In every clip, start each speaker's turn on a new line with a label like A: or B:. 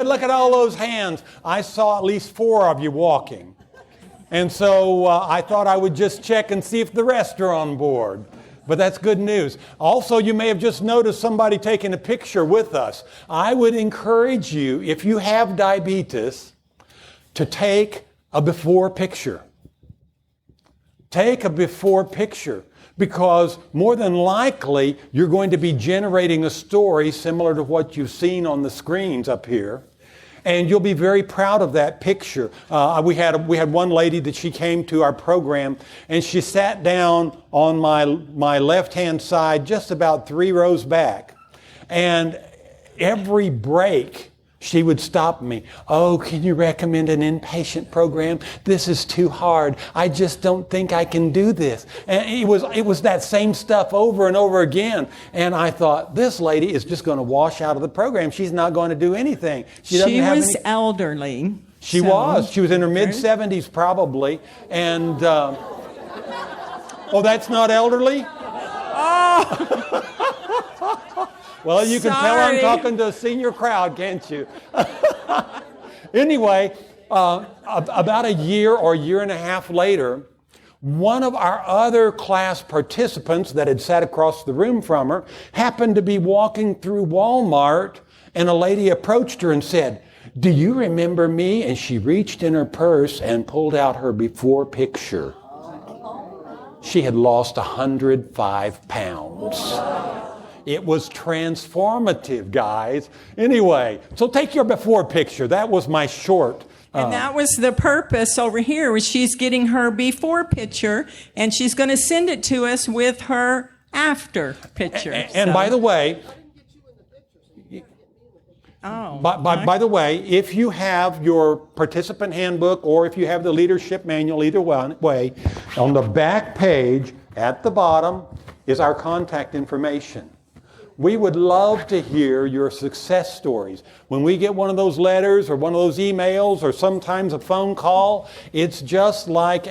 A: Look at all those hands. I saw at least 4 of you walking. And so I thought I would just check and see if the rest are on board. But that's good news. Also, you may have just noticed somebody taking a picture with us. I would encourage you, if you have diabetes, to take a before picture. Take a before picture, because more than likely you're going to be generating a story similar to what you've seen on the screens up here. And you'll be very proud of that picture. We had one lady that she came to our program, and she sat down on my left-hand side, just about 3 rows back. And every break, she would stop me. Oh, can you recommend an inpatient program? This is too hard. I just don't think I can do this. And it was that same stuff over and over again. And I thought, this lady is just going to wash out of the program. She's not going to do anything.
B: She was elderly.
A: She was. She was in her mid-70s probably. And, oh, that's not elderly?
B: Oh!
A: Well, you can tell I'm talking to a senior crowd, can't you? Anyway, about a year or year and a half later, one of our other class participants that had sat across the room from her happened to be walking through Walmart, and a lady approached her and said, "Do you remember me?" And she reached in her purse and pulled out her before picture. She had lost 105 pounds. It was transformative, guys. Anyway, so take your before picture. That was my short.
B: And that was the purpose over here, was she's getting her before picture, and she's going to send it to us with her after picture.
A: And by the way, by the way, if you have your participant handbook or if you have the leadership manual, either way, on the back page at the bottom is our contact information. We would love to hear your success stories. When we get one of those letters or one of those emails or sometimes a phone call, it's just like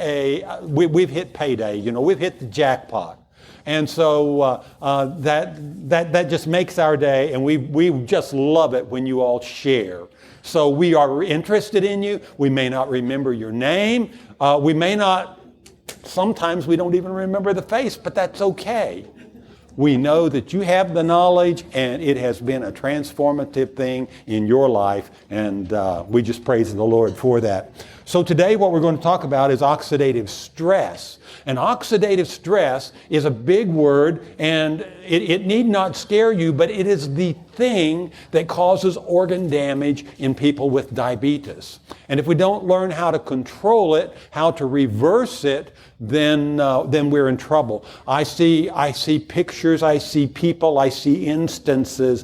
A: we've hit payday, we've hit the jackpot. And so that just makes our day, and we just love it when you all share. So we are interested in you. We may not remember your name. We may not, sometimes we don't even remember the face, but that's okay. We know that you have the knowledge, and it has been a transformative thing in your life, and we just praise the Lord for that. So today what we're going to talk about is oxidative stress. And oxidative stress is a big word, and it need not scare you, but it is the thing that causes organ damage in people with diabetes. And if we don't learn how to control it, how to reverse it, then we're in trouble. I see pictures, I see people, I see instances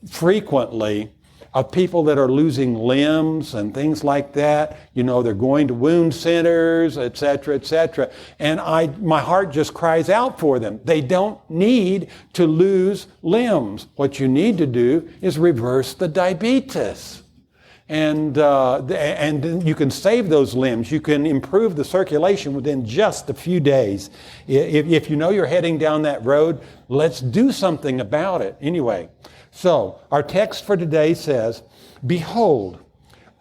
A: frequently of people that are losing limbs and things like that. They're going to wound centers, etc., etc. And my heart just cries out for them. They don't need to lose limbs. What you need to do is reverse the diabetes. And then you can save those limbs. You can improve the circulation within just a few days. If you know you're heading down that road, let's do something about it. Anyway, so our text for today says, "Behold,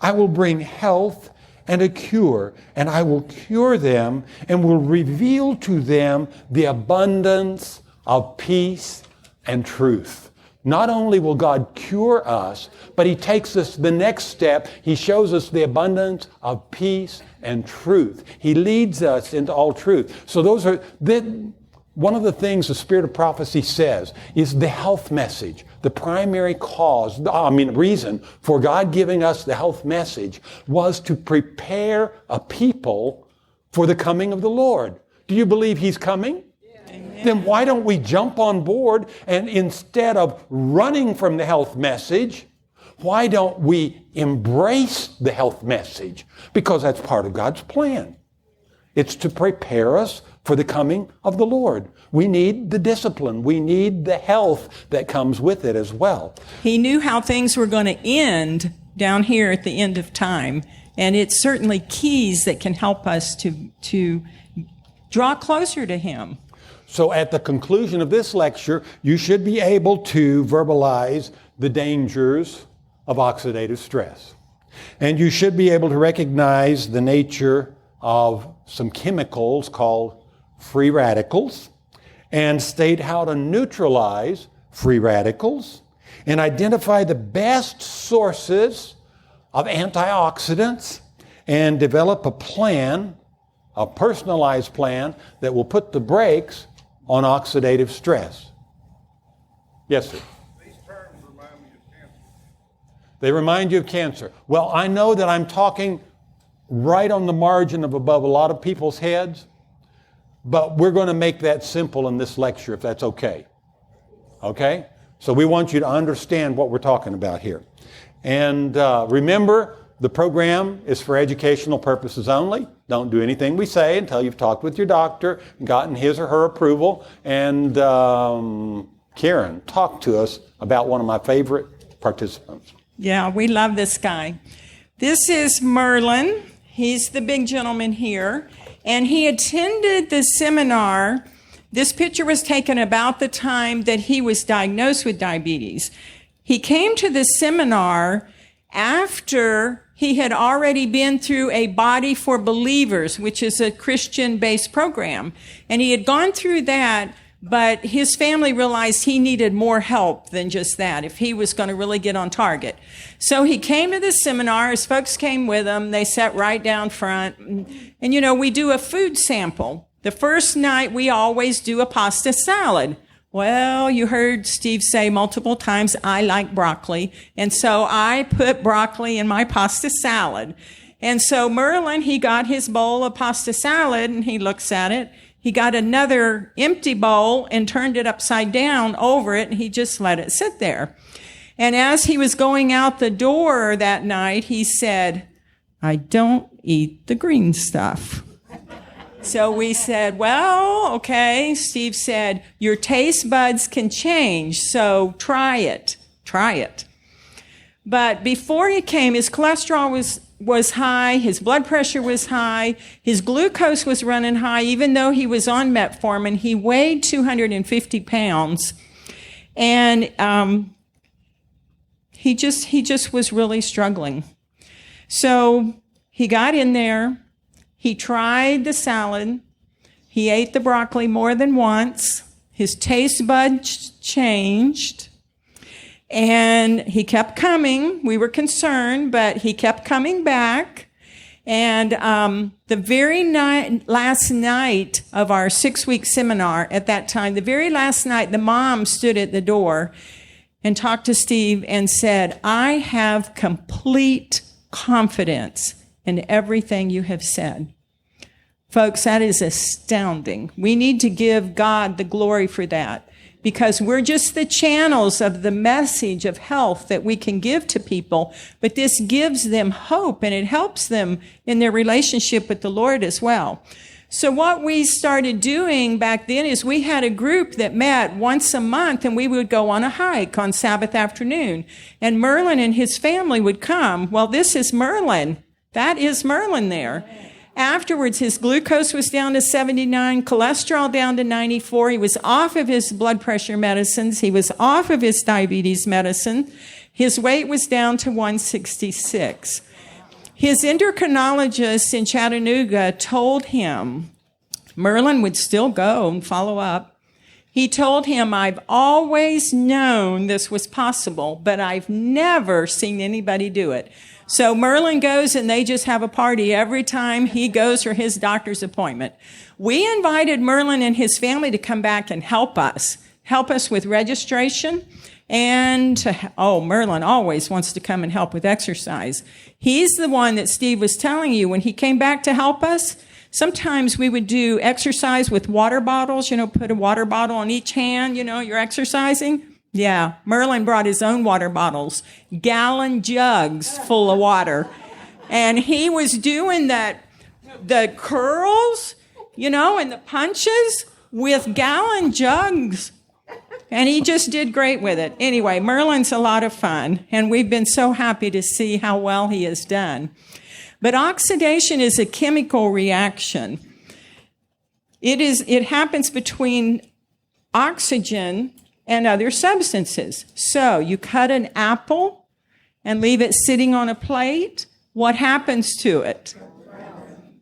A: I will bring health and a cure, and I will cure them and will reveal to them the abundance of peace and truth." Not only will God cure us, but He takes us the next step. He shows us the abundance of peace and truth. He leads us into all truth. So one of the things the Spirit of Prophecy says is the health message. The primary reason for God giving us the health message was to prepare a people for the coming of the Lord. Do you believe He's coming? Then why don't we jump on board, and instead of running from the health message, why don't we embrace the health message? Because that's part of God's plan. It's to prepare us for the coming of the Lord. We need the discipline. We need the health that comes with it as well.
B: He knew how things were going to end down here at the end of time, and it's certainly keys that can help us to draw closer to Him.
A: So at the conclusion of this lecture, you should be able to verbalize the dangers, of oxidative stress. And you should be able to recognize the nature of some chemicals called free radicals and state how to neutralize free radicals and identify the best sources of antioxidants and develop a plan, a personalized plan that will put the brakes on oxidative stress. Yes, sir.
C: These terms remind me of cancer.
A: They remind you of cancer. Well, I know that I'm talking right on the margin of above a lot of people's heads, but we're going to make that simple in this lecture, if that's okay. Okay? So we want you to understand what we're talking about here. And remember, the program is for educational purposes only. Don't do anything we say until you've talked with your doctor and gotten his or her approval. And Karen, talk to us about one of my favorite participants.
B: Yeah, we love this guy. This is Merlin. He's the big gentleman here. And he attended the seminar. This picture was taken about the time that he was diagnosed with diabetes. He came to the seminar after he had already been through a Body for Believers, which is a Christian-based program. And he had gone through that, but his family realized he needed more help than just that if he was going to really get on target. So he came to the seminar. His folks came with him. They sat right down front. And you know, we do a food sample. The first night, we always do a pasta salad. Well, you heard Steve say multiple times, I like broccoli. And so I put broccoli in my pasta salad. And so Merlin, he got his bowl of pasta salad and he looks at it. He got another empty bowl and turned it upside down over it, and he just let it sit there. And as he was going out the door that night, he said, I don't eat the green stuff. So we said, well, okay. Steve said, your taste buds can change, so try it. Try it. But before he came, his cholesterol was high, his blood pressure was high, his glucose was running high, even though he was on metformin. He weighed 250 pounds. And he just was really struggling. So he got in there. He tried the salad. He ate the broccoli more than once. His taste buds changed. And he kept coming. We were concerned, but he kept coming back. And the very last night of our 6-week seminar at that time, the very last night, the mom stood at the door and talked to Steve and said, I have complete confidence in everything you have said. Folks, that is astounding. We need to give God the glory for that, because we're just the channels of the message of health that we can give to people, but this gives them hope and it helps them in their relationship with the Lord as well. So what we started doing back then is we had a group that met once a month, and we would go on a hike on Sabbath afternoon. And Merlin and his family would come. Well, this is Merlin. That is Merlin there. Afterwards, his glucose was down to 79, cholesterol down to 94. He was off of his blood pressure medicines. He was off of his diabetes medicine. His weight was down to 166. His endocrinologist in Chattanooga told him, Merlin would still go and follow up. He told him, I've always known this was possible, but I've never seen anybody do it. So Merlin goes and they just have a party every time he goes for his doctor's appointment. We invited Merlin and his family to come back and help us with registration. And Merlin always wants to come and help with exercise. He's the one that Steve was telling you when he came back to help us. Sometimes we would do exercise with water bottles, put a water bottle on each hand, you're exercising. Yeah, Merlin brought his own water bottles, gallon jugs full of water. And he was doing the curls, and the punches with gallon jugs. And he just did great with it. Anyway, Merlin's a lot of fun, and we've been so happy to see how well he has done. But oxidation is a chemical reaction. It happens between oxygen and other substances. So you cut an apple and leave it sitting on a plate, what happens to it?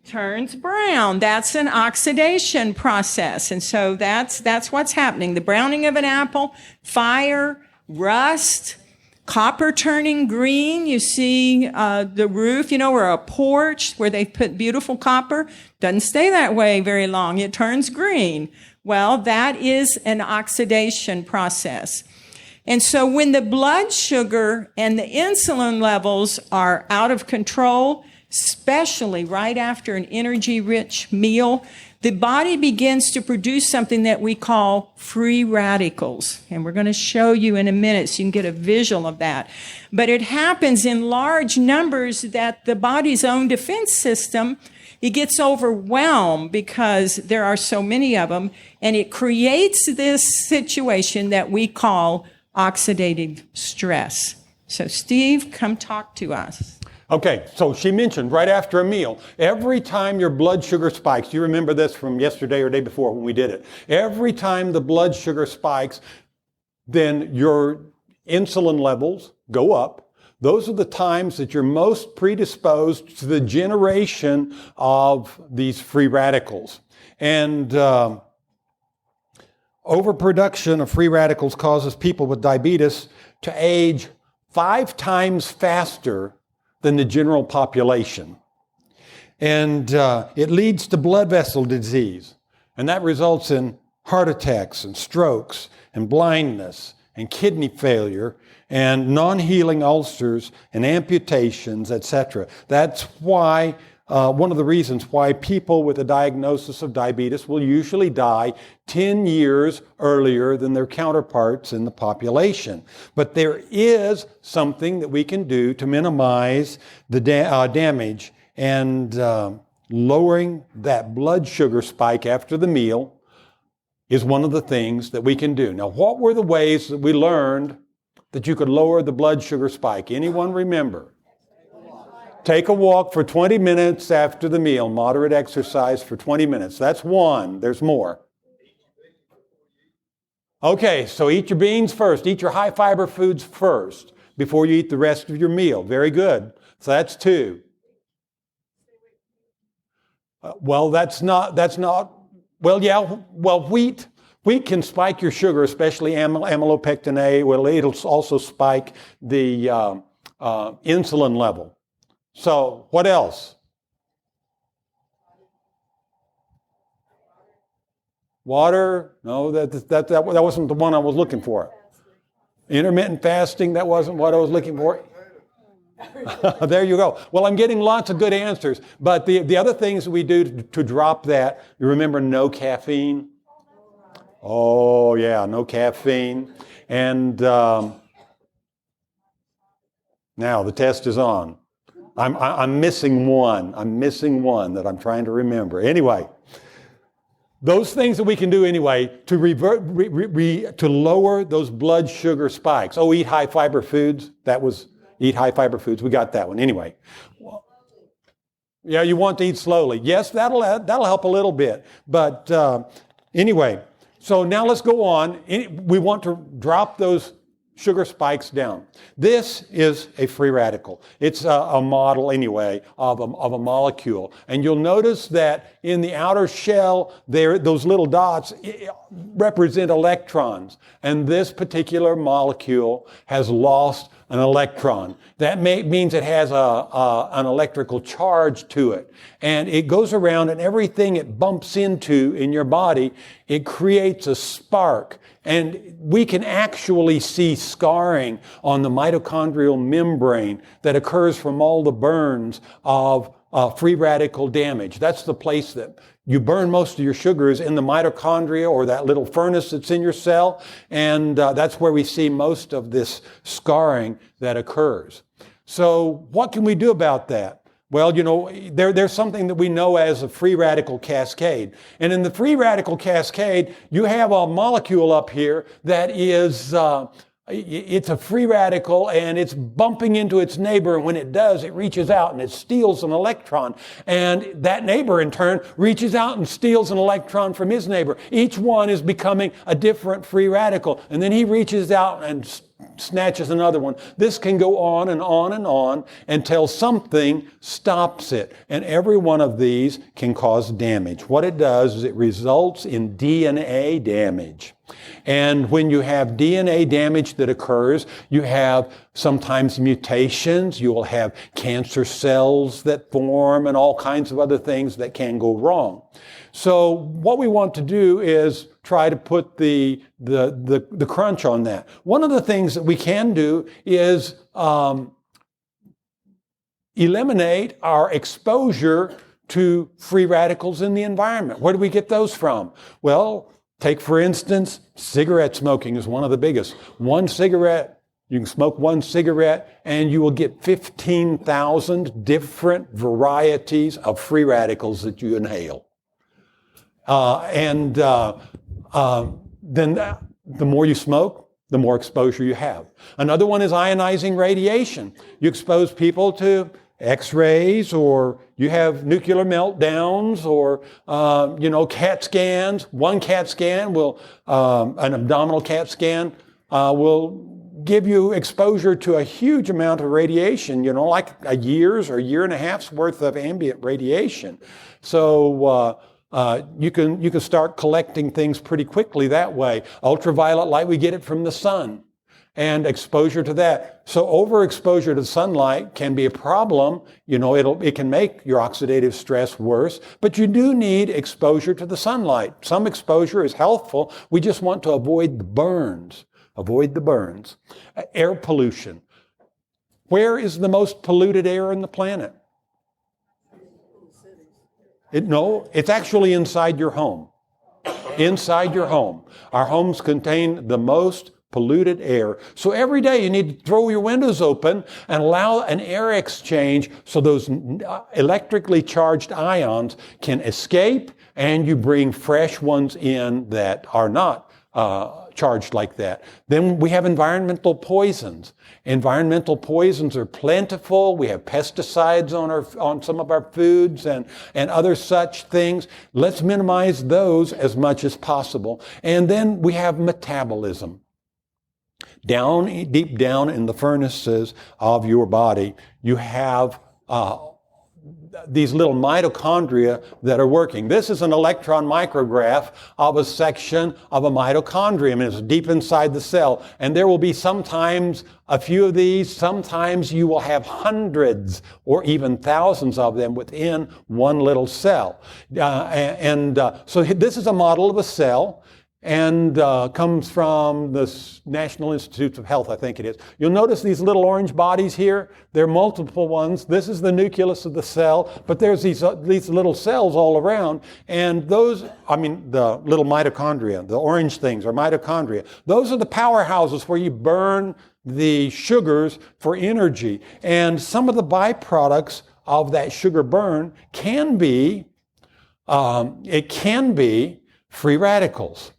B: Turns brown. That's an oxidation process. And so that's what's happening. The browning of an apple, fire, rust, copper turning green. You see the roof, or a porch where they put beautiful copper. Doesn't stay that way very long. It turns green. Well, that is an oxidation process. And so when the blood sugar and the insulin levels are out of control, especially right after an energy-rich meal, the body begins to produce something that we call free radicals. And we're going to show you in a minute so you can get a visual of that. But it happens in large numbers that the body's own defense system, it gets overwhelmed because there are so many of them, and it creates this situation that we call oxidative stress. So Steve, come talk to us.
A: Okay, so she mentioned right after a meal, every time your blood sugar spikes, you remember this from yesterday or day before when we did it, every time the blood sugar spikes, then your insulin levels go up. Those are the times that you're most predisposed to the generation of these free radicals. And overproduction of free radicals causes people with diabetes to age 5 times faster than the general population. And it leads to blood vessel disease. And that results in heart attacks and strokes and blindness and kidney failure and non-healing ulcers and amputations, etc. That's why one of the reasons why people with a diagnosis of diabetes will usually die 10 years earlier than their counterparts in the population. But there is something that we can do to minimize the damage, and lowering that blood sugar spike after the meal is one of the things that we can do. Now, what were the ways that we learned that you could lower the blood sugar spike? Anyone remember? Take a walk for 20 minutes after the meal, moderate exercise for 20 minutes. That's one. There's more. Okay, so eat your beans first. Eat your high fiber foods first before you eat the rest of your meal. Very good. So that's 2. Wheat can spike your sugar, especially amylopectin A. Well, it'll also spike the insulin level. So, what else? Water? No, that wasn't the one I was looking for. Intermittent fasting, that wasn't what I was looking for. There you go. Well, I'm getting lots of good answers. But the other things we do to drop that, you remember no caffeine? Oh, yeah, no caffeine. And now the test is on. I'm missing one. I'm missing one that I'm trying to remember. Anyway, those things that we can do anyway to to lower those blood sugar spikes. Oh, eat high fiber foods. Eat high fiber foods. We got that one. Anyway. Yeah, you want to eat slowly. Yes, that'll help a little bit. But anyway, so now let's go on. We want to drop those sugar spikes down. This is a free radical. It's a model anyway of a molecule. And you'll notice that in the outer shell there, those little dots represent electrons. And this particular molecule has lost an electron. That means it has an electrical charge to it. And it goes around, and everything it bumps into in your body, it creates a spark. And we can actually see scarring on the mitochondrial membrane that occurs from all the burns of free radical damage. That's the place that you burn most of your sugars, in the mitochondria, or that little furnace that's in your cell. And that's where we see most of this scarring that occurs. So what can we do about that? Well, there's something that we know as a free radical cascade. And in the free radical cascade, you have a molecule up here that is, it's a free radical, and it's bumping into its neighbor. And when it does, it reaches out and it steals an electron. And that neighbor, in turn, reaches out and steals an electron from his neighbor. Each one is becoming a different free radical. And then he reaches out and snatches another one. This can go on and on and on until something stops it. And every one of these can cause damage. What it does is it results in DNA damage. And when you have DNA damage that occurs, you have sometimes mutations, you will have cancer cells that form and all kinds of other things that can go wrong. So what we want to do is try to put the crunch on that. One of the things that we can do is eliminate our exposure to free radicals in the environment. Where do we get those from? Well, take, for instance, cigarette smoking is one of the biggest. One cigarette, you can smoke one cigarette and you will get 15,000 different varieties of free radicals that you inhale. Then the more you smoke, the more exposure you have. Another one is ionizing radiation. You expose people to X-rays, or you have nuclear meltdowns, or CAT scans. One CAT scan will, an abdominal CAT scan, will give you exposure to a huge amount of radiation. Like a year's or year and a half's worth of ambient radiation. So you can start collecting things pretty quickly that way. Ultraviolet light, we get it from the sun. And exposure to that. So overexposure to sunlight can be a problem. It can make your oxidative stress worse, but you do need exposure to the sunlight. Some exposure is healthful. We just want to avoid the burns. Avoid the burns. Air pollution. Where is the most polluted air on the planet? It's actually inside your home. Inside your home. Our homes contain the most polluted air. So every day you need to throw your windows open and allow an air exchange so those electrically charged ions can escape and you bring fresh ones in that are not charged like that. Then we have environmental poisons. Environmental poisons are plentiful. We have pesticides on some of our foods and other such things. Let's minimize those as much as possible. And then we have metabolism. Deep down in the furnaces of your body, you have these little mitochondria that are working. This is an electron micrograph of a section of a mitochondrium. It's deep inside the cell. And there will be sometimes a few of these. Sometimes you will have hundreds or even thousands of them within one little cell. So this is a model of a cell. And comes from the National Institutes of Health, I think it is. You'll notice these little orange bodies here. There are multiple ones. This is the nucleus of the cell, but there's these little cells all around. And the little mitochondria, the orange things are mitochondria. Those are the powerhouses where you burn the sugars for energy. And some of the byproducts of that sugar burn can be free radicals.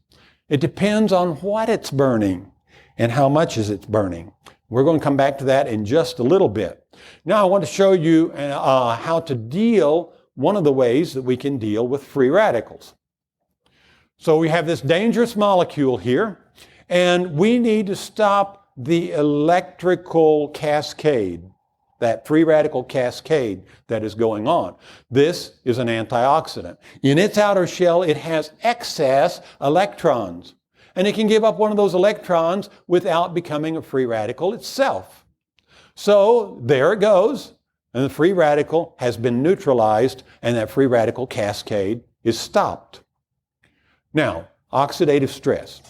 A: It depends on what it's burning and how much is it's burning. We're going to come back to that in just a little bit. Now I want to show you how to deal, one of the ways that we can deal with free radicals. So we have this dangerous molecule here, and we need to stop the electrical cascade, that free radical cascade that is going on. This is an antioxidant. In its outer shell, it has excess electrons. And it can give up one of those electrons without becoming a free radical itself. So there it goes. And the free radical has been neutralized, and that free radical cascade is stopped. Now, oxidative stress.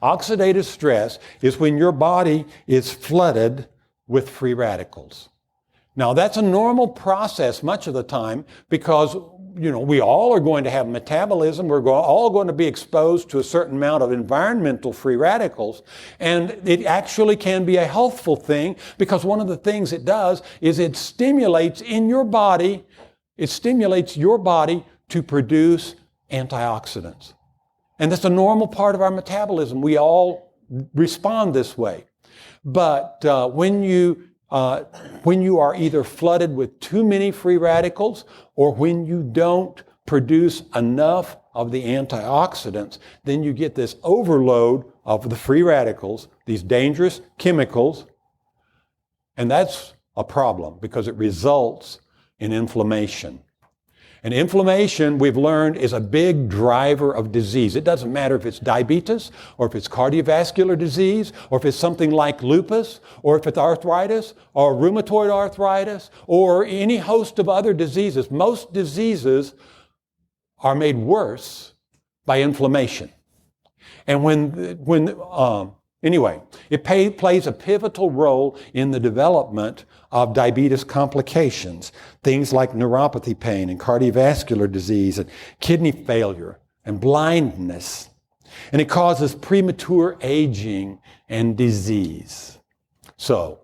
A: Oxidative stress is when your body is flooded with free radicals. Now, that's a normal process much of the time because, we all are going to have metabolism. We're all going to be exposed to a certain amount of environmental free radicals. And it actually can be a healthful thing because one of the things it does is it stimulates your body to produce antioxidants. And that's a normal part of our metabolism. We all respond this way. But when you are either flooded with too many free radicals or when you don't produce enough of the antioxidants, then you get this overload of the free radicals these dangerous chemicals, and that's a problem because it results in inflammation. And inflammation, we've learned, is a big driver of disease. It doesn't matter if it's diabetes, or if it's cardiovascular disease, or if it's something like lupus, or if it's arthritis, or rheumatoid arthritis, or any host of other diseases. Most diseases are made worse by inflammation. And anyway, it plays a pivotal role in the development of diabetes complications, things like neuropathy pain and cardiovascular disease and kidney failure and blindness. And it causes premature aging and disease. So,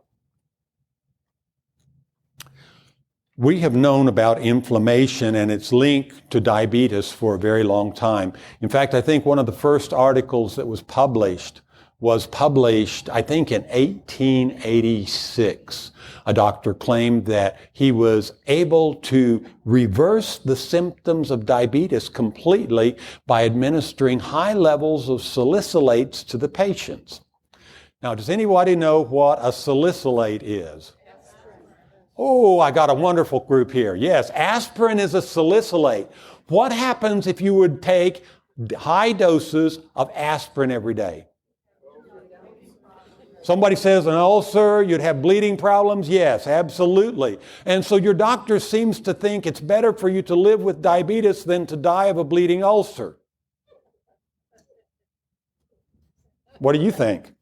A: we have known about inflammation and its link to diabetes for a very long time. In fact, I think one of the first articles that was published, I think, in 1886. A doctor claimed that he was able to reverse the symptoms of diabetes completely by administering high levels of salicylates to the patients. Now, does anybody know what a salicylate is? Oh, I got a wonderful group here. Yes, aspirin is a salicylate. What happens if you would take high doses of aspirin every day? Somebody says an ulcer, you'd have bleeding problems. Yes, absolutely. And so your doctor seems to think it's better for you to live with diabetes than to die of a bleeding ulcer. What do you think?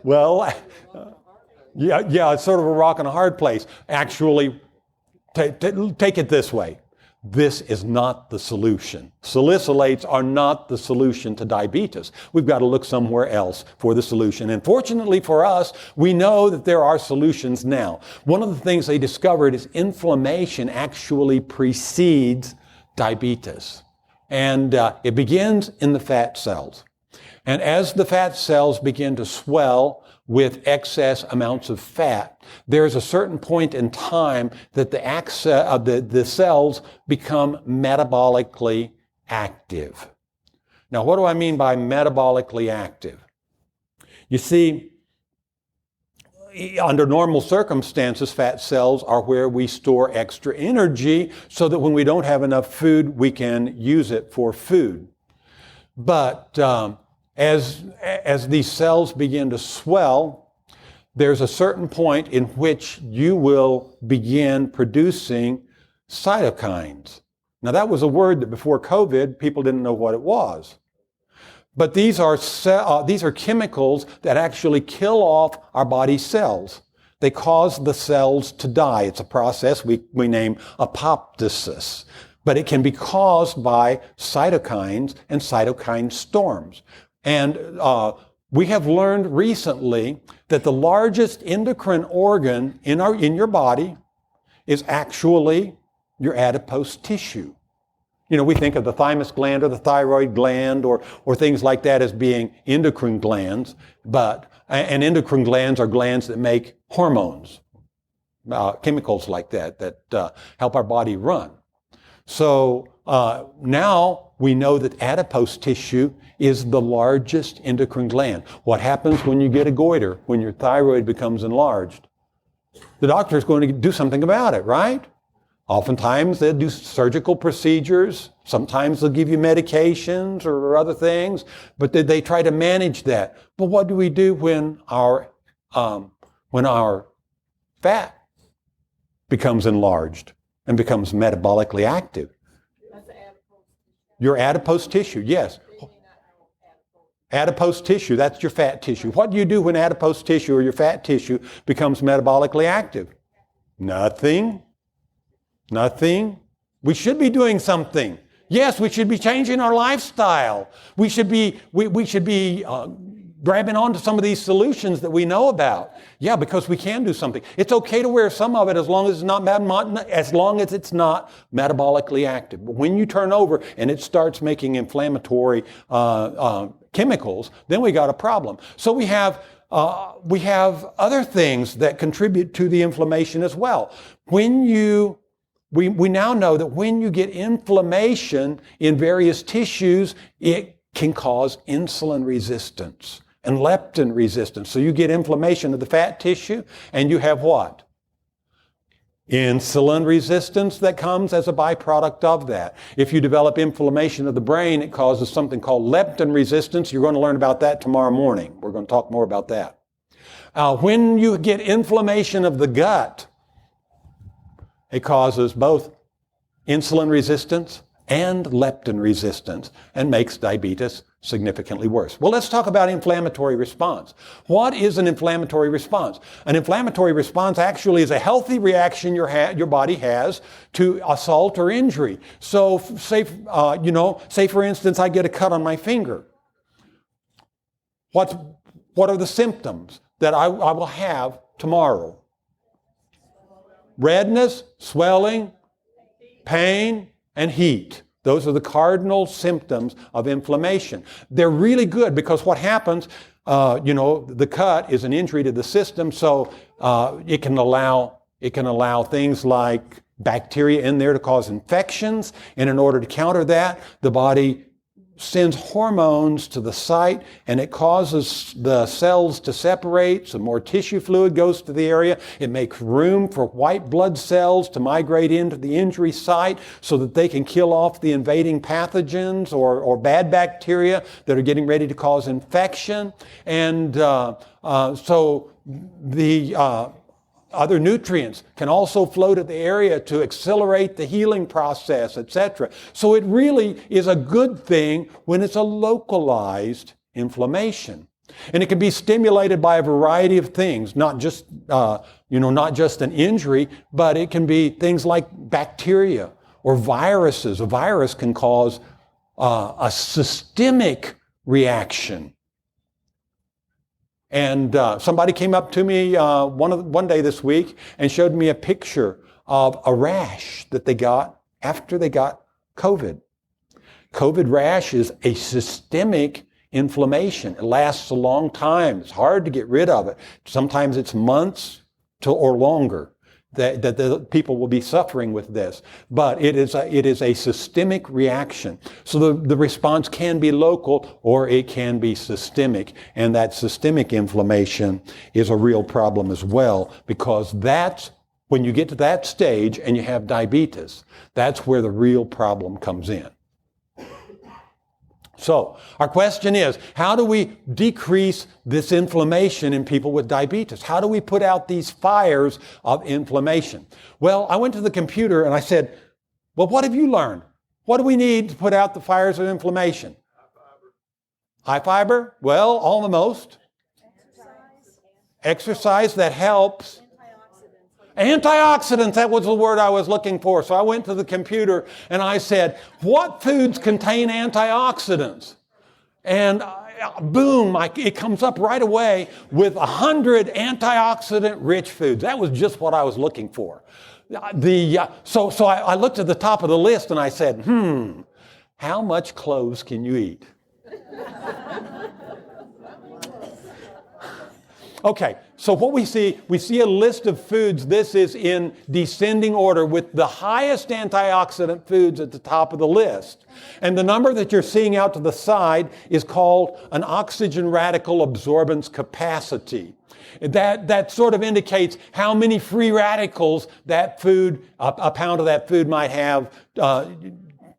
A: Well, yeah, it's sort of a rock and a hard place. Actually, take it this way. This is not the solution. Salicylates are not the solution to diabetes. We've got to look somewhere else for the solution. And fortunately for us, we know that there are solutions now. One of the things they discovered is inflammation actually precedes diabetes. And it begins in the fat cells. And as the fat cells begin to swell with excess amounts of fat, there's a certain point in time that the cells become metabolically active. Now, what do I mean by metabolically active? You see, under normal circumstances, fat cells are where we store extra energy so that when we don't have enough food, we can use it for food. But as these cells begin to swell, there's a certain point in which you will begin producing cytokines. Now, that was a word that before COVID, people didn't know what it was. But these are chemicals that actually kill off our body cells. They cause the cells to die. It's a process we name apoptosis. But it can be caused by cytokines and cytokine storms. And we have learned recently that the largest endocrine organ in your body is actually your adipose tissue. You know, we think of the thymus gland or the thyroid gland or things like that as being endocrine glands, and endocrine glands are glands that make hormones, chemicals like that help our body run. So now we know that adipose tissue is the largest endocrine gland. What happens when you get a goiter, when your thyroid becomes enlarged? The doctor is going to do something about it, right? Oftentimes they'll do surgical procedures. Sometimes they'll give you medications or other things, but they try to manage that. But what do we do when our fat becomes enlarged and becomes metabolically active? Your adipose tissue, yes. Adipose tissue, that's your fat tissue. What do you do when adipose tissue or your fat tissue becomes metabolically active? Nothing. Nothing. We should be doing something. Yes, we should be changing our lifestyle. We should be grabbing onto some of these solutions that we know about. Yeah, because we can do something. It's okay to wear some of it as long as it's not metabolically active. But when you turn over and it starts making inflammatory chemicals, then we got a problem. So we have other things that contribute to the inflammation as well. We now know that when you get inflammation in various tissues, it can cause insulin resistance and leptin resistance. So you get inflammation of the fat tissue, and you have what? Insulin resistance that comes as a byproduct of that. If you develop inflammation of the brain, it causes something called leptin resistance. You're going to learn about that tomorrow morning. We're going to talk more about that. When you get inflammation of the gut, it causes both insulin resistance and leptin resistance and makes diabetes significantly worse. Well, let's talk about inflammatory response. What is an inflammatory response? An inflammatory response actually is a healthy reaction your body has to assault or injury. So say for instance, I get a cut on my finger. What are the symptoms that I will have tomorrow? Redness, swelling, pain, and heat. Those are the cardinal symptoms of inflammation. They're really good because what happens, the cut is an injury to the system, so it can allow things like bacteria in there to cause infections, and in order to counter that, the body sends hormones to the site, and it causes the cells to separate. So more tissue fluid goes to the area. It makes room for white blood cells to migrate into the injury site so that they can kill off the invading pathogens or bad bacteria that are getting ready to cause infection. And so the other nutrients can also flow to the area to accelerate the healing process, etc. So it really is a good thing when it's a localized inflammation. And it can be stimulated by a variety of things, not just an injury, but it can be things like bacteria or viruses. A virus can cause a systemic reaction. And somebody came up to me one day this week and showed me a picture of a rash that they got after they got COVID. COVID rash is a systemic inflammation. It lasts a long time. It's hard to get rid of it. Sometimes it's months or longer that the people will be suffering with this. But it is a systemic reaction. So the response can be local or it can be systemic. And that systemic inflammation is a real problem as well, because that's when you get to that stage and you have diabetes, that's where the real problem comes in. So our question is, how do we decrease this inflammation in people with diabetes? How do we put out these fires of inflammation? Well, I went to the computer and I said, well, what have you learned? What do we need to put out the fires of inflammation? High fiber? Well, almost. Exercise that helps. Antioxidants, that was the word I was looking for. So I went to the computer and I said, what foods contain antioxidants? And boom, it comes up right away with 100 antioxidant-rich foods. That was just what I was looking for. So I looked at the top of the list and I said, how much cloves can you eat? Okay, so what we see a list of foods. This is in descending order with the highest antioxidant foods at the top of the list. And the number that you're seeing out to the side is called an oxygen radical absorbance capacity. That sort of indicates how many free radicals that food, a pound of that food might have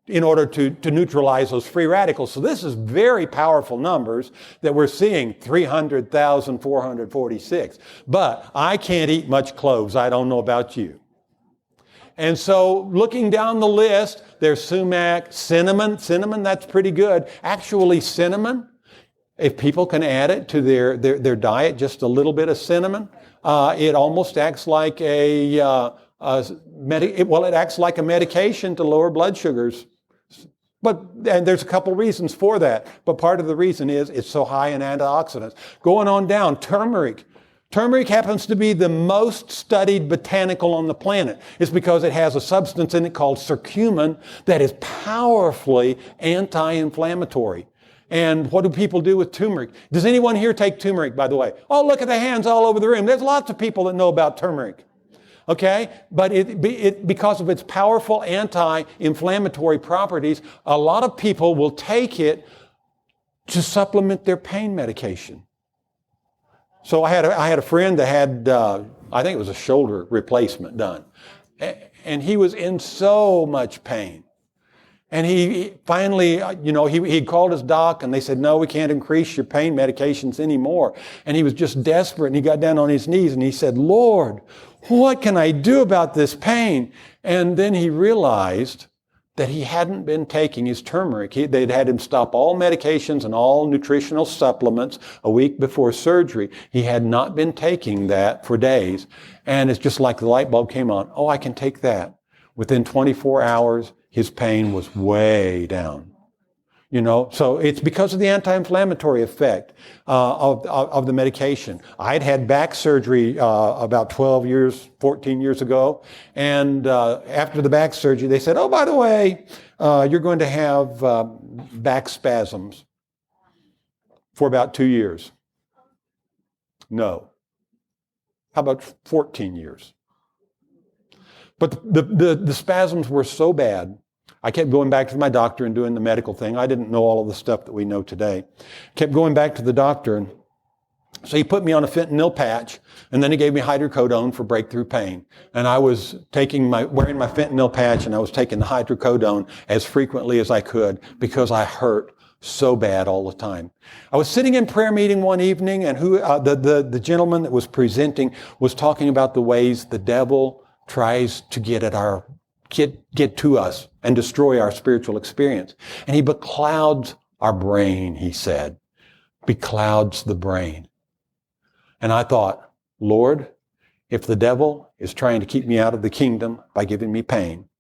A: in order to neutralize those free radicals. So this is very powerful numbers that we're seeing, 300,446. But I can't eat much cloves. I don't know about you. And so looking down the list, there's sumac, cinnamon. Cinnamon, that's pretty good. Actually, cinnamon, if people can add it to their diet, just a little bit of cinnamon, it almost acts like it acts like a medication to lower blood sugars. And there's a couple reasons for that. But part of the reason is it's so high in antioxidants. Going on down, turmeric. Turmeric happens to be the most studied botanical on the planet. It's because it has a substance in it called curcumin that is powerfully anti-inflammatory. And what do people do with turmeric? Does anyone here take turmeric, by the way? Oh, look at the hands all over the room. There's lots of people that know about turmeric. Okay? But because of its powerful anti-inflammatory properties, a lot of people will take it to supplement their pain medication. So I had a friend that had, I think it was a shoulder replacement done. And he was in so much pain. And he finally, he called his doc and they said, no, we can't increase your pain medications anymore. And he was just desperate and he got down on his knees and he said, Lord, what can I do about this pain? And then he realized that he hadn't been taking his turmeric. They'd had him stop all medications and all nutritional supplements a week before surgery. He had not been taking that for days. And it's just like the light bulb came on. Oh, I can take that. Within 24 hours, his pain was way down. So it's because of the anti-inflammatory effect of the medication. I'd had back surgery about 14 years ago. And after the back surgery, they said, oh, by the way, you're going to have back spasms for about 2 years. No. How about 14 years? But the spasms were so bad, I kept going back to my doctor and doing the medical thing. I didn't know all of the stuff that we know today. Kept going back to the doctor. And so he put me on a fentanyl patch, and then he gave me hydrocodone for breakthrough pain. And I was wearing my fentanyl patch, and I was taking the hydrocodone as frequently as I could because I hurt so bad all the time. I was sitting in prayer meeting one evening, and the gentleman that was presenting was talking about the ways the devil tries to get to us and destroy our spiritual experience. And he beclouds our brain, he said. Beclouds the brain. And I thought, Lord, if the devil is trying to keep me out of the kingdom by giving me pain,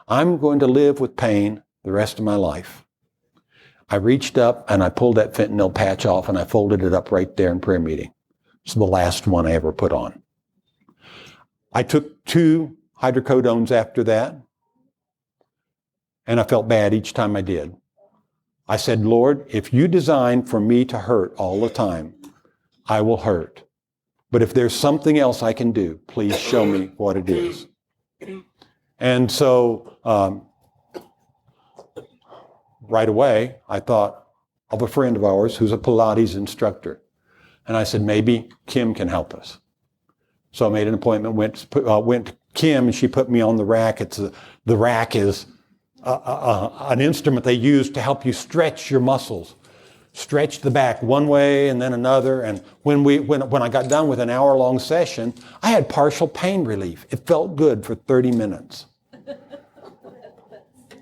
A: I'm going to live with pain the rest of my life. I reached up and I pulled that fentanyl patch off and I folded it up right there in prayer meeting. It's the last one I ever put on. I took 2 hydrocodones after that, and I felt bad each time I did. I said, Lord, if you designed for me to hurt all the time, I will hurt. But if there's something else I can do, please show me what it is. And so right away, I thought of a friend of ours who's a Pilates instructor. And I said, maybe Kim can help us. So I made an appointment, went to Kim, and she put me on the rack. The rack is an instrument they use to help you stretch your muscles. Stretch the back one way and then another. And when I got done with an hour-long session, I had partial pain relief. It felt good for 30 minutes.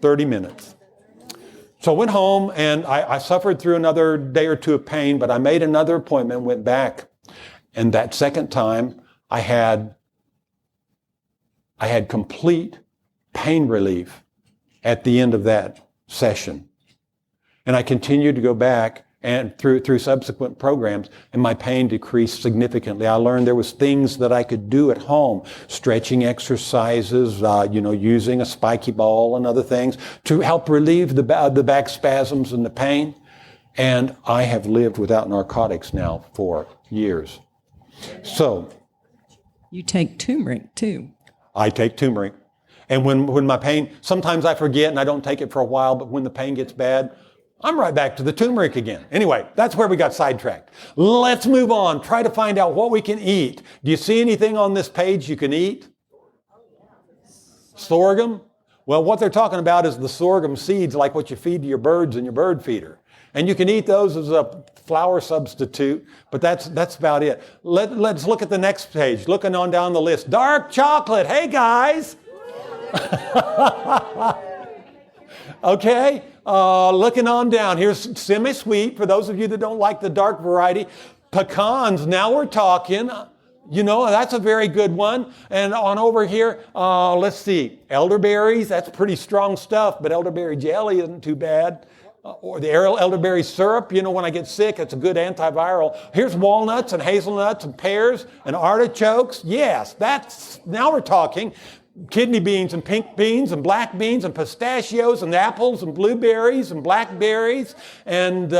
A: 30 minutes. So I went home and I suffered through another day or two of pain, but I made another appointment, went back. And that second time, I had complete pain relief at the end of that session. And I continued to go back and through subsequent programs, and my pain decreased significantly. I learned there was things that I could do at home, stretching exercises, using a spiky ball and other things to help relieve the back spasms and the pain. And I have lived without narcotics now for years. So,
B: you take turmeric too.
A: I take turmeric. And when my pain, sometimes I forget and I don't take it for a while, but when the pain gets bad, I'm right back to the turmeric again. Anyway, that's where we got sidetracked. Let's move on. Try to find out what we can eat. Do you see anything on this page you can eat? Sorghum? Well, what they're talking about is the sorghum seeds, like what you feed to your birds in your bird feeder. And you can eat those as a flour substitute, but that's about it. Let's look at the next page. Looking on down the list. Dark chocolate. Hey, guys. Okay. Looking on down. Here's semi-sweet for those of you that don't like the dark variety. Pecans. Now we're talking. That's a very good one. And on over here, let's see. Elderberries. That's pretty strong stuff, but elderberry jelly isn't too bad. Or the elderberry syrup, when I get sick, it's a good antiviral. Here's walnuts and hazelnuts and pears and artichokes. Yes, now we're talking. Kidney beans and pink beans and black beans and pistachios and apples and blueberries and blackberries and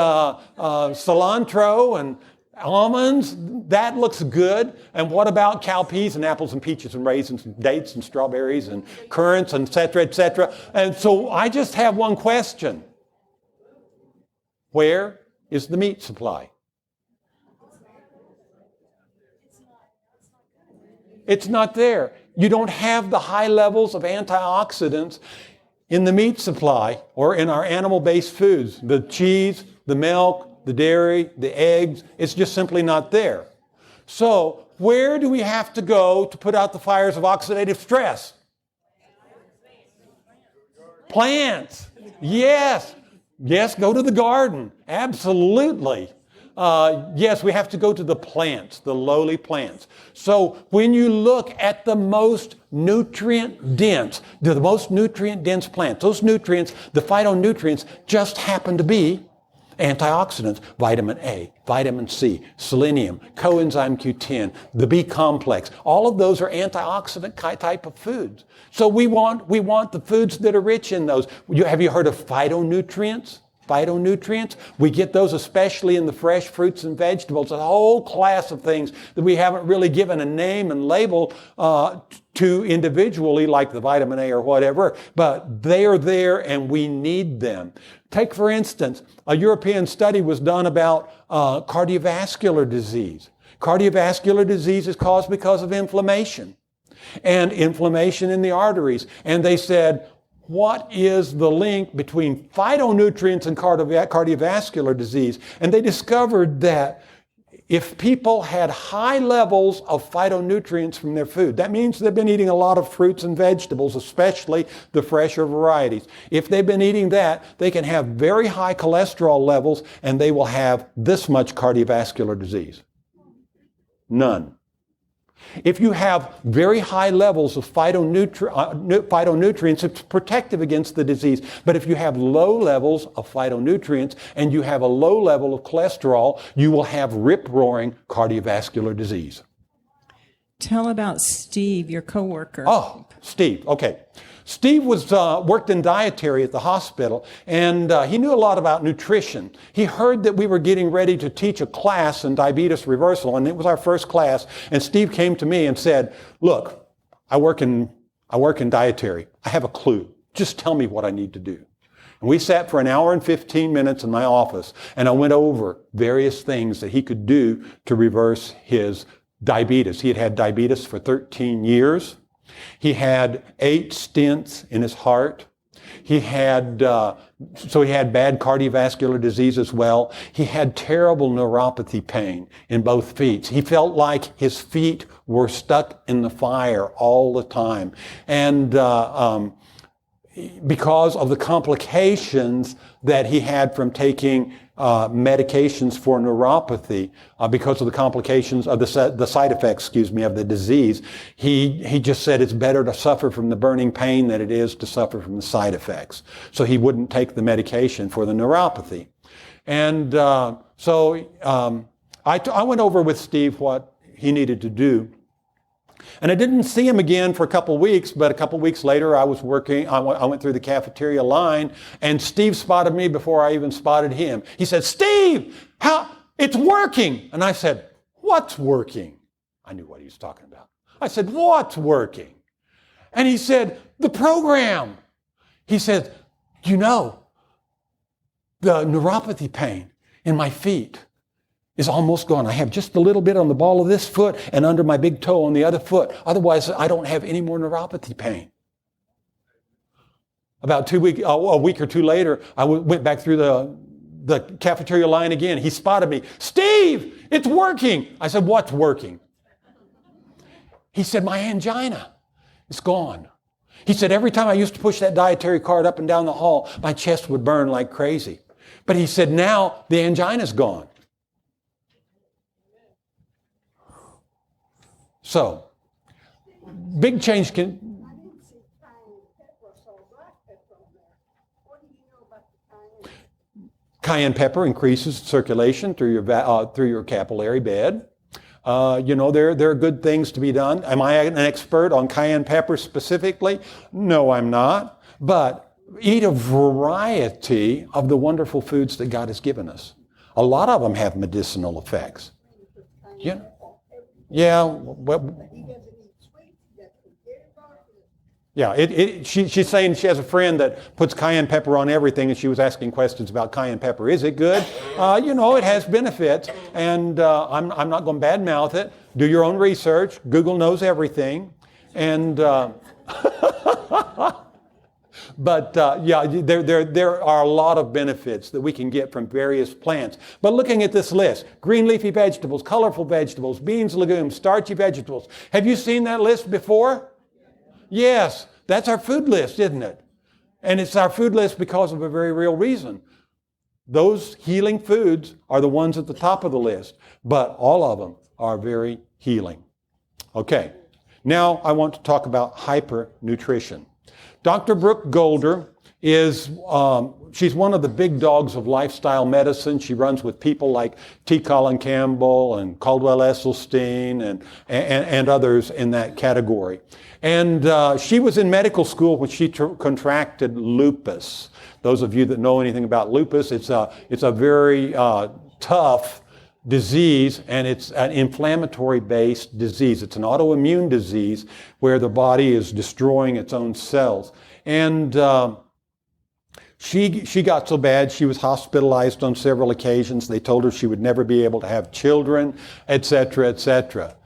A: cilantro and almonds. That looks good. And what about cowpeas and apples and peaches and raisins and dates and strawberries and currants and et cetera, et cetera. And so I just have one question. Where is the meat supply. It's not there. You don't have the high levels of antioxidants in the meat supply or in our animal-based foods. The cheese, the milk, the dairy, the eggs, it's just simply not there. So, where do we have to go to put out the fires of oxidative stress? Plants. Yes. Yes, go to the garden. Absolutely. Yes, we have to go to the plants, the lowly plants. So when you look at the most nutrient dense plants, those nutrients, the phytonutrients, just happen to be antioxidants, vitamin A, vitamin C, selenium, coenzyme Q10, the B complex. All of those are antioxidant type of foods. So we want the foods that are rich in those. Have you heard of phytonutrients? Phytonutrients, we get those especially in the fresh fruits and vegetables, a whole class of things that we haven't really given a name and label to individually, like the vitamin A or whatever, but they are there and we need them. Take, for instance, a European study was done about cardiovascular disease. Cardiovascular disease is caused because of inflammation and inflammation in the arteries. And they said, what is the link between phytonutrients and cardiovascular disease? And they discovered that if people had high levels of phytonutrients from their food, that means they've been eating a lot of fruits and vegetables, especially the fresher varieties. If they've been eating that, they can have very high cholesterol levels and they will have this much cardiovascular disease. None. If you have very high levels of phytonutrients, it's protective against the disease. But if you have low levels of phytonutrients and you have a low level of cholesterol, you will have rip-roaring cardiovascular disease.
B: Tell about Steve, your coworker.
A: Oh, Steve. Okay. Steve worked in dietary at the hospital, and he knew a lot about nutrition. He heard that we were getting ready to teach a class in diabetes reversal, and it was our first class. And Steve came to me and said, "Look, I work in dietary. I have a clue. Just tell me what I need to do." And we sat for an hour and 15 minutes in my office, and I went over various things that he could do to reverse his diabetes. He had had diabetes for 13 years. He had 8 stents in his heart. He had bad cardiovascular disease as well. He had terrible neuropathy pain in both feet. He felt like his feet were stuck in the fire all the time. And because of the complications that he had from taking medications for neuropathy, because of the complications of the side effects, of the disease, he just said it's better to suffer from the burning pain than it is to suffer from the side effects. So he wouldn't take the medication for the neuropathy. And so I went over with Steve what he needed to do. And I didn't see him again for a couple weeks, but a couple weeks later I went through the cafeteria line, and Steve spotted me before I even spotted him. He said, "Steve, it's working!" And I said, "What's working?" I knew what he was talking about. I said, "What's working?" And he said, "The program." He said, the neuropathy pain in my feet is almost gone. I have just a little bit on the ball of this foot and under my big toe on the other foot. Otherwise, I don't have any more neuropathy pain. About a week or two later, I went back through the cafeteria line again. He spotted me. "Steve, it's working." I said, "What's working?" He said, "My angina is gone." He said, "Every time I used to push that dietary cart up and down the hall, my chest would burn like crazy." But he said, "Now the angina's gone." So, big change can...
D: I didn't see cayenne pepper, so black pepper on there. What do you know about the cayenne?
A: Cayenne pepper increases circulation through your capillary bed. There are good things to be done. Am I an expert on cayenne pepper specifically? No, I'm not. But eat a variety of the wonderful foods that God has given us. A lot of them have medicinal effects. Yeah. Well,
D: But he doesn't eat sweets. He doesn't get it.
A: Yeah, she's saying she has a friend that puts cayenne pepper on everything, and she was asking questions about cayenne pepper. Is it good? It has benefits, and I'm not going to badmouth it. Do your own research. Google knows everything. And but there are a lot of benefits that we can get from various plants. But looking at this list, green leafy vegetables, colorful vegetables, beans, legumes, starchy vegetables. Have you seen that list before? Yes, that's our food list, isn't it? And it's our food list because of a very real reason. Those healing foods are the ones at the top of the list, but all of them are very healing. Okay, now I want to talk about hypernutrition. Dr. Brooke Golder is, she's one of the big dogs of lifestyle medicine. She runs with people like T. Colin Campbell and Caldwell Esselstyn and others in that category. And she was in medical school when she contracted lupus. Those of you that know anything about lupus, it's a very tough disease, and it's an inflammatory-based disease. It's an autoimmune disease where the body is destroying its own cells. And she got so bad, she was hospitalized on several occasions. They told her she would never be able to have children, etc., etc.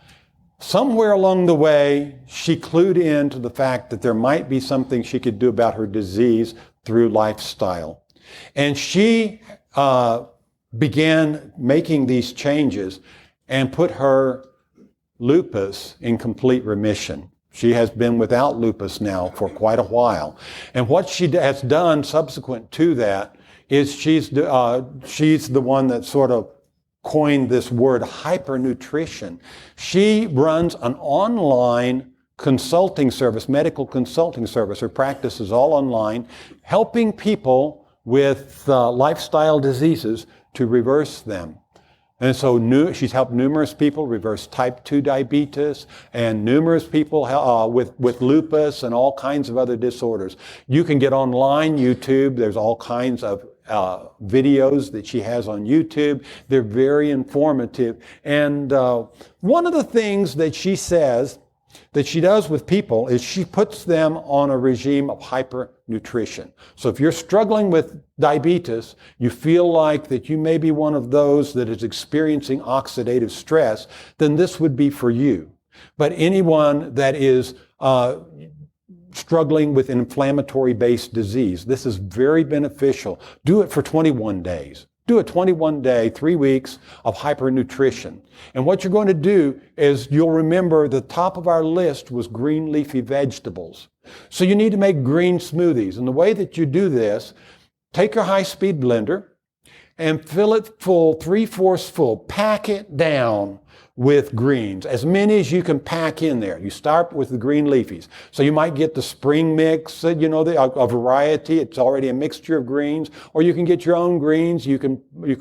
A: Somewhere along the way, she clued in to the fact that there might be something she could do about her disease through lifestyle. And she began making these changes and put her lupus in complete remission. She has been without lupus now for quite a while. And what she has done subsequent to that is she's the one that sort of coined this word hypernutrition. She runs an online consulting service, medical consulting service. Her practice is all online, helping people with lifestyle diseases to reverse them. And so she's helped numerous people reverse type 2 diabetes and numerous people with lupus and all kinds of other disorders. You can get online, YouTube. There's all kinds of videos that she has on YouTube. They're very informative. And one of the things that she says that she does with people is she puts them on a regime of hypernutrition. So if you're struggling with diabetes, you feel like that you may be one of those that is experiencing oxidative stress, then this would be for you. But anyone that is struggling with inflammatory-based disease, this is very beneficial. Do it for 21 days. Do a 21-day, 3 weeks of hypernutrition. And what you're going to do is you'll remember the top of our list was green leafy vegetables. So you need to make green smoothies. And the way that you do this, take your high-speed blender and fill it full, 3/4 full. Pack it down with greens, as many as you can pack in there. You start with the green leafies. So you might get the spring mix, a variety. It's already a mixture of greens. Or you can get your own greens. You can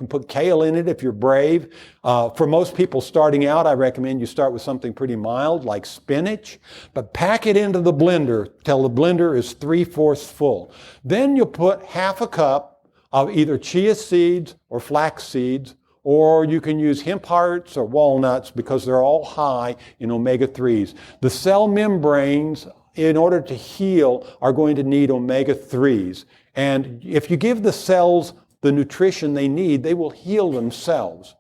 A: put kale in it if you're brave. For most people starting out, I recommend you start with something pretty mild like spinach. But pack it into the blender till the blender is 3/4 full. Then you'll put 1/2 cup of either chia seeds or flax seeds, or you can use hemp hearts or walnuts because they're all high in omega-3s. The cell membranes, in order to heal, are going to need omega-3s. And if you give the cells the nutrition they need, they will heal themselves.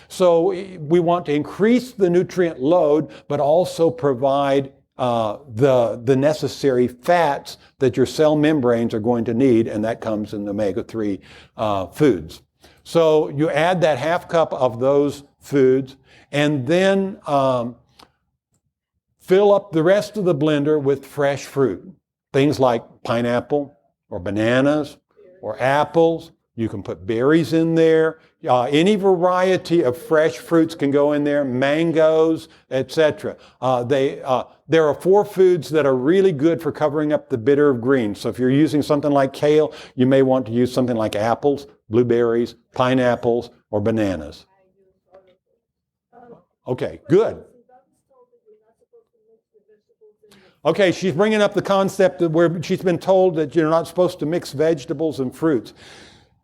A: So we want to increase the nutrient load, but also provide the necessary fats that your cell membranes are going to need, and that comes in the omega-3 foods. So you add that 1/2 cup of those foods, and then fill up the rest of the blender with fresh fruit. Things like pineapple or bananas or apples. You can put berries in there. Any variety of fresh fruits can go in there, mangoes, etc. There are 4 foods that are really good for covering up the bitter of greens. So if you're using something like kale, you may want to use something like apples, blueberries, pineapples, or bananas. Okay, good. Okay, she's bringing up the concept of where she's been told that you're not supposed to mix vegetables and fruits.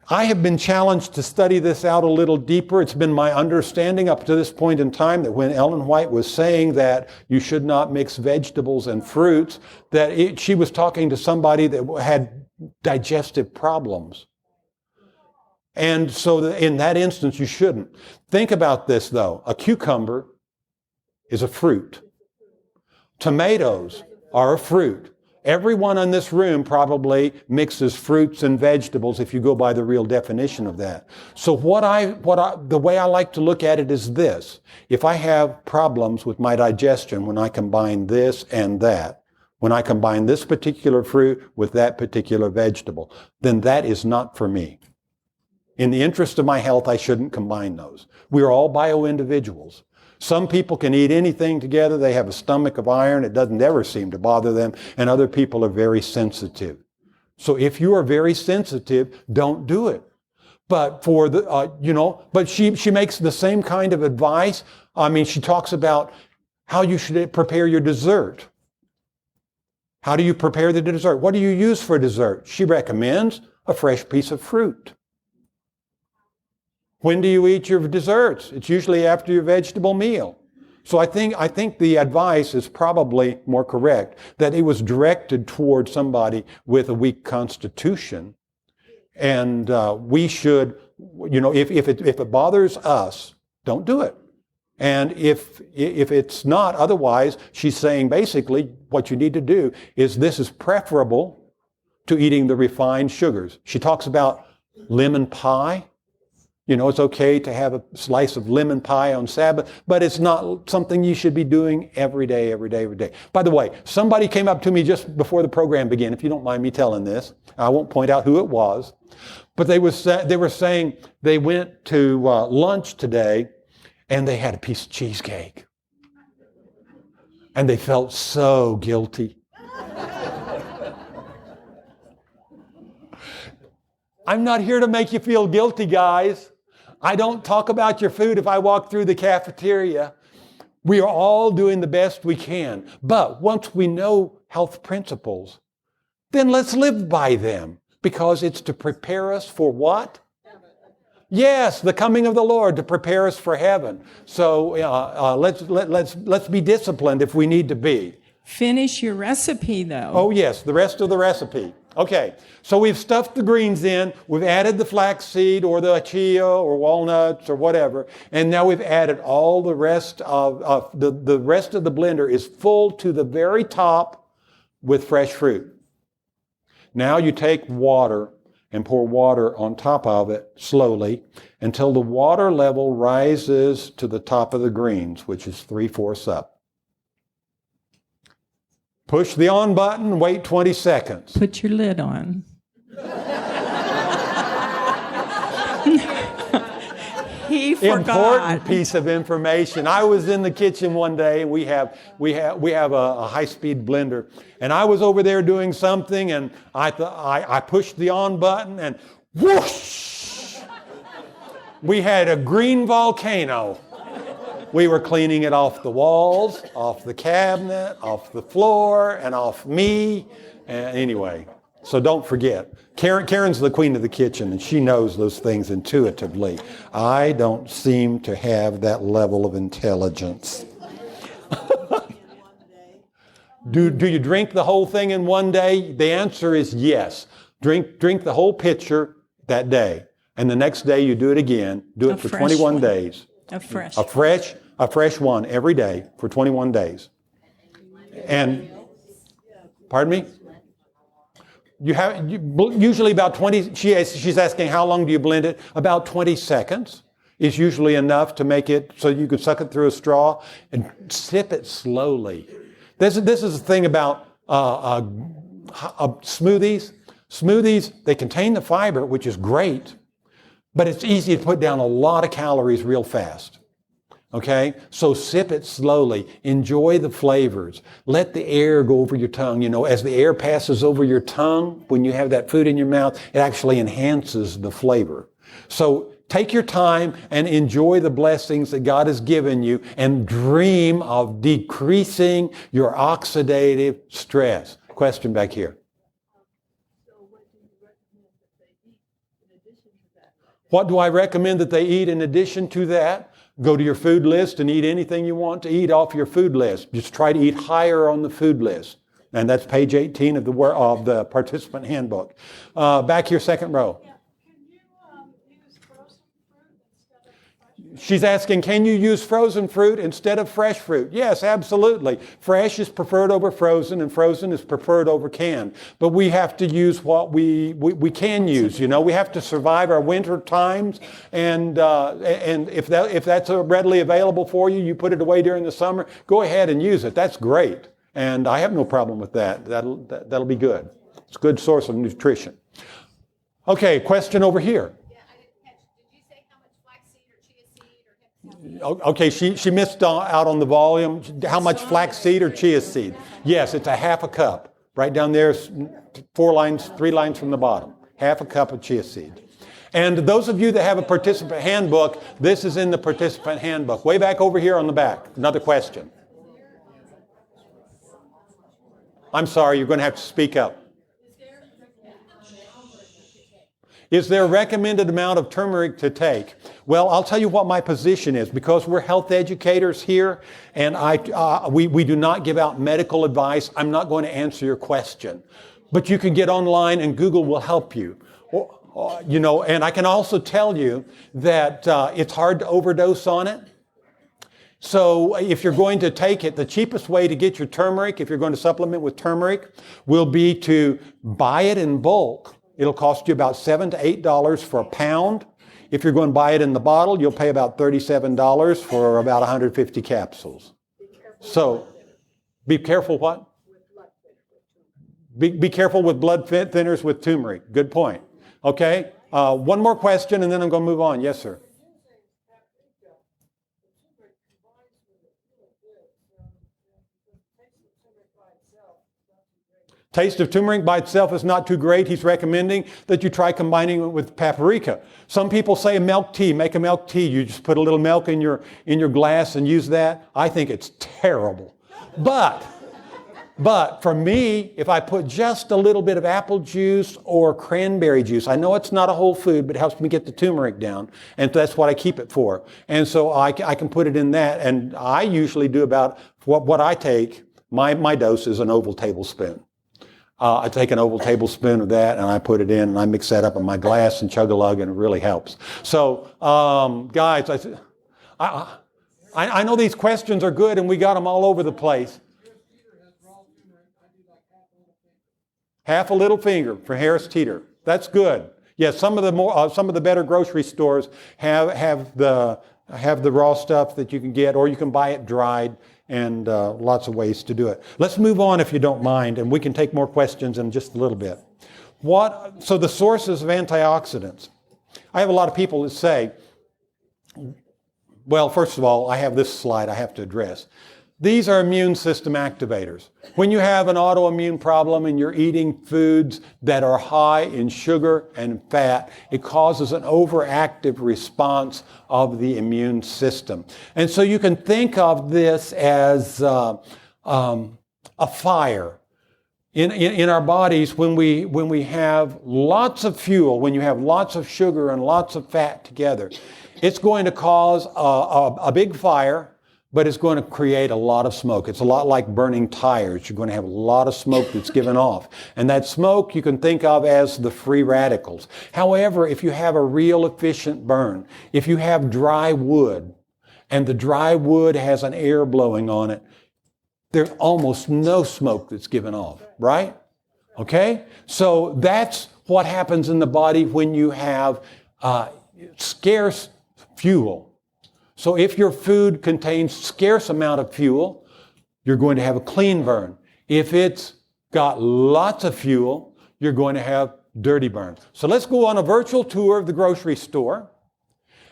A: I have been challenged to study this out a little deeper. It's been my understanding up to this point in time that when Ellen White was saying that you should not mix vegetables and fruits, that she was talking to somebody that had digestive problems. And so in that instance, you shouldn't. Think about this, though. A cucumber is a fruit. Tomatoes are a fruit. Everyone in this room probably mixes fruits and vegetables if you go by the real definition of that. So the way I like to look at it is this. If I have problems with my digestion when I combine this and that, when I combine this particular fruit with that particular vegetable, then that is not for me. In the interest of my health, I shouldn't combine those. We are all bio-individuals. Some people can eat anything together. They have a stomach of iron. It doesn't ever seem to bother them. And other people are very sensitive. So if you are very sensitive, don't do it. But but she makes the same kind of advice. I mean, she talks about how you should prepare your dessert. How do you prepare the dessert? What do you use for dessert? She recommends a fresh piece of fruit. When do you eat your desserts? It's usually after your vegetable meal. So I think the advice is probably more correct, that it was directed toward somebody with a weak constitution. And we should, if it bothers us, don't do it. And if it's not otherwise, she's saying basically what you need to do is this is preferable to eating the refined sugars. She talks about lemon pie. It's okay to have a slice of lemon pie on Sabbath, but it's not something you should be doing every day, every day, every day. By the way, somebody came up to me just before the program began, if you don't mind me telling this. I won't point out who it was, but they were saying they went to lunch today and they had a piece of cheesecake. And they felt so guilty. I'm not here to make you feel guilty, guys. I don't talk about your food if I walk through the cafeteria. We are all doing the best we can. But once we know health principles, then let's live by them, because it's to prepare us for what? Yes, the coming of the Lord, to prepare us for heaven. So let's be disciplined if we need to be.
B: Finish your recipe, though.
A: Oh, yes, the rest of the recipe. Okay, so we've stuffed the greens in, we've added the flaxseed or the chia or walnuts or whatever, and now we've added all the rest of the rest of the blender is full to the very top with fresh fruit. Now you take water and pour water on top of it slowly until the water level rises to the top of the greens, which is 3/4 up. Push the on button, wait 20 seconds.
B: Put your lid on. He forgot.
A: Important piece of information. I was in the kitchen one day. We have a high-speed blender, and I was over there doing something, and I pushed the on button, and whoosh! We had a green volcano. We were cleaning it off the walls, off the cabinet, off the floor, and off me. And anyway, so don't forget. Karen's the queen of the kitchen, and she knows those things intuitively. I don't seem to have that level of intelligence. Do you drink the whole thing in one day? The answer is yes. Drink the whole pitcher that day. And the next day you do it again. Do it for 21 days. A fresh one every day for 21 days. And, pardon me? Usually about 20, she's asking how long do you blend it? About 20 seconds is usually enough to make it so you can suck it through a straw and sip it slowly. This is the thing about smoothies. Smoothies, they contain the fiber, which is great, but it's easy to put down a lot of calories real fast. Okay? So sip it slowly. Enjoy the flavors. Let the air go over your tongue. As the air passes over your tongue, when you have that food in your mouth, it actually enhances the flavor. So take your time and enjoy the blessings that God has given you and dream of decreasing your oxidative stress. Question back here.
E: So what do you recommend that they eat in addition to
A: What do I recommend that they eat in addition to that? Go to your food list and eat anything you want to eat off your food list. Just try to eat higher on the food list. And that's page 18 of the participant handbook. Back here, second row.
D: Yeah. Can you use frozen fruit instead of fresh fruit?
A: She's asking, can you use frozen fruit instead of fresh fruit? Yes, absolutely. Fresh is preferred over frozen, and frozen is preferred over canned. But we have to use what we can use. You know, we have to survive our winter times, and if that's readily available for you, you put it away during the summer. Go ahead and use it. That's great, and I have no problem with that. That'll be good. It's a good source of nutrition. Okay, question over here. Okay, she missed out on the volume. How much flaxseed or chia seed? Yes, it's a half a cup. Right down there, 3 lines from the bottom. Half a cup of chia seed. And those of you that have a participant handbook, this is in the participant handbook. Way back over here on the back. Another question. I'm sorry, you're going to have to speak up. Is there a recommended amount of turmeric to take? Well, I'll tell you what my position is. Because we're health educators here, and we do not give out medical advice, I'm not going to answer your question. But you can get online and Google will help you. You know, and I can also tell you that it's hard to overdose on it. So if you're going to take it, the cheapest way to get your turmeric, if you're going to supplement with turmeric, will be to buy it in bulk. It'll cost you about $7 to $8 for a pound. If you're going to buy it in the bottle, you'll pay about $37 for about 150 capsules. So, be careful what? Be careful with blood thinners with turmeric. Good point. Okay, one more question and then I'm going to move on. Yes, sir. Taste of turmeric by itself is not too great. He's recommending that you try combining it with paprika. Some people say milk tea. Make a milk tea. You just put a little milk in your glass and use that. I think it's terrible. But for me, if I put just a little bit of apple juice or cranberry juice, I know it's not a whole food, but it helps me get the turmeric down. And that's what I keep it for. And so I can put it in that. And I usually do about what I take. My dose is an oval tablespoon. I take an oval tablespoon of that and I put it in and I mix that up in my glass and chug a lug and it really helps. So, guys, I know these questions are good and we got them all over the place. Half a little finger for Harris Teeter. That's good. Yes, some of the better grocery stores have the raw stuff that you can get, or you can buy it dried. And lots of ways to do it. Let's move on if you don't mind, and we can take more questions in just a little bit. So the sources of antioxidants. I have a lot of people that say, well, first of all, I have this slide I have to address. These are immune system activators. When you have an autoimmune problem and you're eating foods that are high in sugar and fat, it causes an overactive response of the immune system. And so you can think of this as a fire. In our bodies, when we have lots of fuel, when you have lots of sugar and lots of fat together, it's going to cause a big fire, but it's going to create a lot of smoke. It's a lot like burning tires. You're going to have a lot of smoke that's given off. And that smoke you can think of as the free radicals. However, if you have a real efficient burn, if you have dry wood, and the dry wood has an air blowing on it, there's almost no smoke that's given off, right? Okay? So that's what happens in the body when you have scarce fuel. So if your food contains scarce amount of fuel, you're going to have a clean burn. If it's got lots of fuel, you're going to have dirty burn. So let's go on a virtual tour of the grocery store.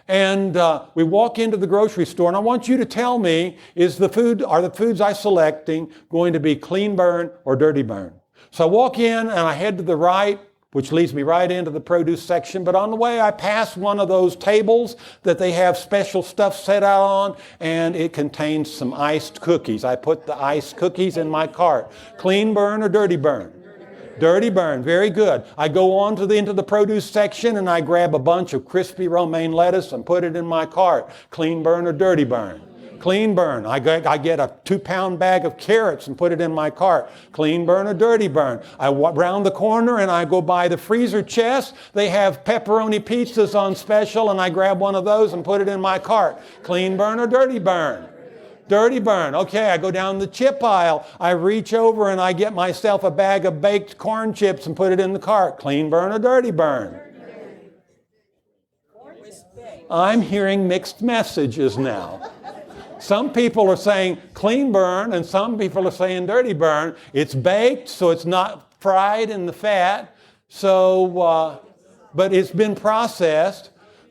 A: And we walk into the grocery store, and I want you to tell me, are the foods I'm selecting going to be clean burn or dirty burn? So I walk in and I head to the right, which leads me right into the produce section. But on the way, I pass one of those tables that they have special stuff set out on, and it contains some iced cookies. I put the iced cookies in my cart. Clean burn or dirty burn? Dirty burn, very good. I go on to into the produce section and I grab a bunch of crispy romaine lettuce and put it in my cart. Clean burn or dirty burn? Clean burn. I get a 2-pound bag of carrots and put it in my cart. Clean burn or dirty burn? I walk round the corner and I go by the freezer chest. They have pepperoni pizzas on special and I grab one of those and put it in my cart. Clean burn or dirty burn? Dirty burn. Okay, I go down the chip aisle. I reach over and I get myself a bag of baked corn chips and put it in the cart. Clean burn or dirty burn? I'm hearing mixed messages now. Some people are saying clean burn and some people are saying dirty burn. It's baked, so it's not fried in the fat. So, but it's been processed.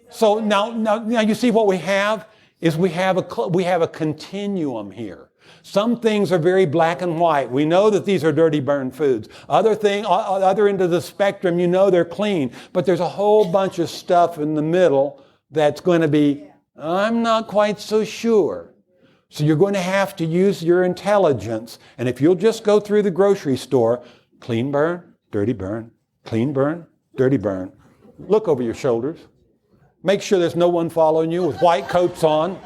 A: So now you see what we have is we have a continuum here. Some things are very black and white. We know that these are dirty burn foods. Other end of the spectrum, you know they're clean. But there's a whole bunch of stuff in the middle that's going to be, I'm not quite so sure. So you're going to have to use your intelligence. And if you'll just go through the grocery store, clean burn, dirty burn, clean burn, dirty burn. Look over your shoulders. Make sure there's no one following you with white coats on.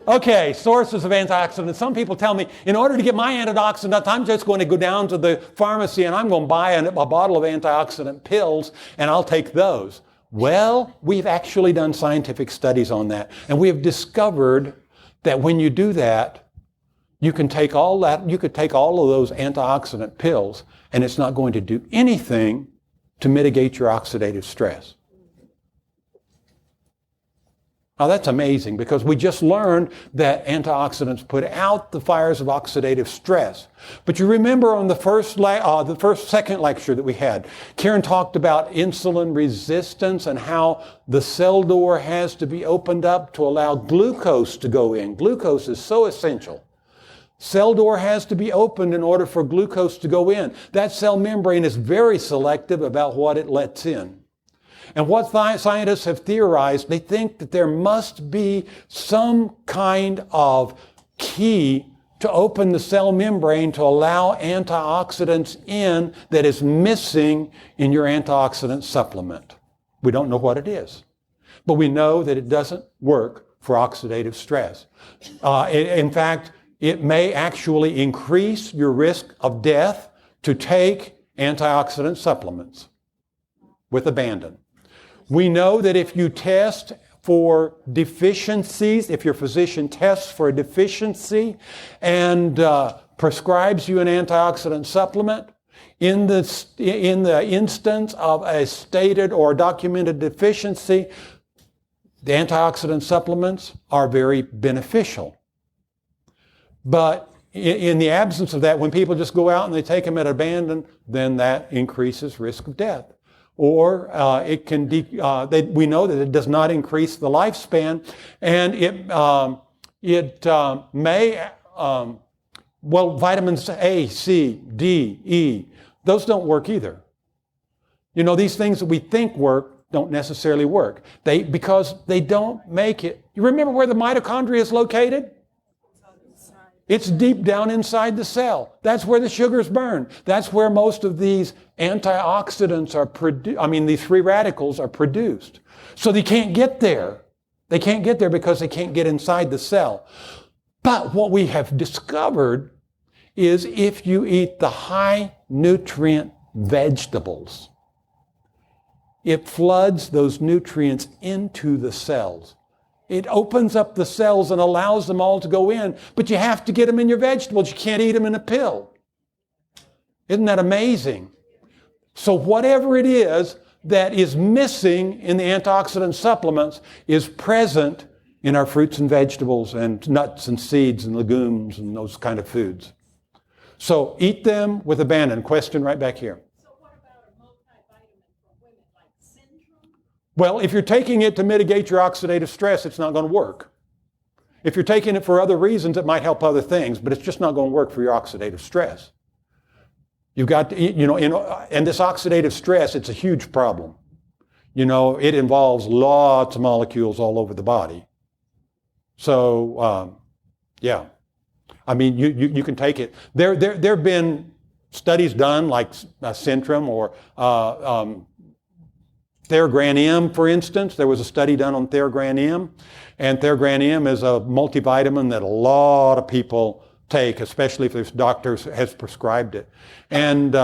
A: Okay, sources of antioxidants. Some people tell me, in order to get my antioxidants, I'm just going to go down to the pharmacy and I'm going to buy a bottle of antioxidant pills and I'll take those. Well, we've actually done scientific studies on that. And we have discovered that when you do that, you could take all of those antioxidant pills and it's not going to do anything to mitigate your oxidative stress. Now that's amazing because we just learned that antioxidants put out the fires of oxidative stress. But you remember on the second lecture that we had, Karen talked about insulin resistance and how the cell door has to be opened up to allow glucose to go in. Glucose is so essential. Cell door has to be opened in order for glucose to go in. That cell membrane is very selective about what it lets in. And what scientists have theorized, they think that there must be some kind of key to open the cell membrane to allow antioxidants in that is missing in your antioxidant supplement. We don't know what it is, but we know that it doesn't work for oxidative stress. In fact, it may actually increase your risk of death to take antioxidant supplements with abandon. We know that if you test for deficiencies, if your physician tests for a deficiency and prescribes you an antioxidant supplement, in the instance of a stated or documented deficiency, the antioxidant supplements are very beneficial. But in the absence of that, when people just go out and they take them at abandon, then that increases risk of death. Or it can, we know that it does not increase the lifespan, and it may, vitamins A, C, D, E, those don't work either. You know, these things that we think work don't necessarily work. Because they don't make it. You remember where the mitochondria is located? It's deep down inside the cell. That's where the sugars burn. That's where most of these antioxidants are these free radicals are produced. So they can't get there. They can't get there because they can't get inside the cell. But what we have discovered is if you eat the high nutrient vegetables, it floods those nutrients into the cells. It opens up the cells and allows them all to go in, but you have to get them in your vegetables. You can't eat them in a pill. Isn't that amazing? So whatever it is that is missing in the antioxidant supplements is present in our fruits and vegetables and nuts and seeds and legumes and those kind of foods. So eat them with abandon. Question right back here. Well, if you're taking it to mitigate your oxidative stress, it's not going to work. If you're taking it for other reasons, it might help other things, but it's just not going to work for your oxidative stress. You've got to, and this oxidative stress, it's a huge problem. It involves lots of molecules all over the body. So, yeah. I mean, you can take it. There have been studies done like Centrum or Theragram M, for instance. There was a study done on Theragram M, and Theragram M is a multivitamin that a lot of people take, especially if their doctor has prescribed it. And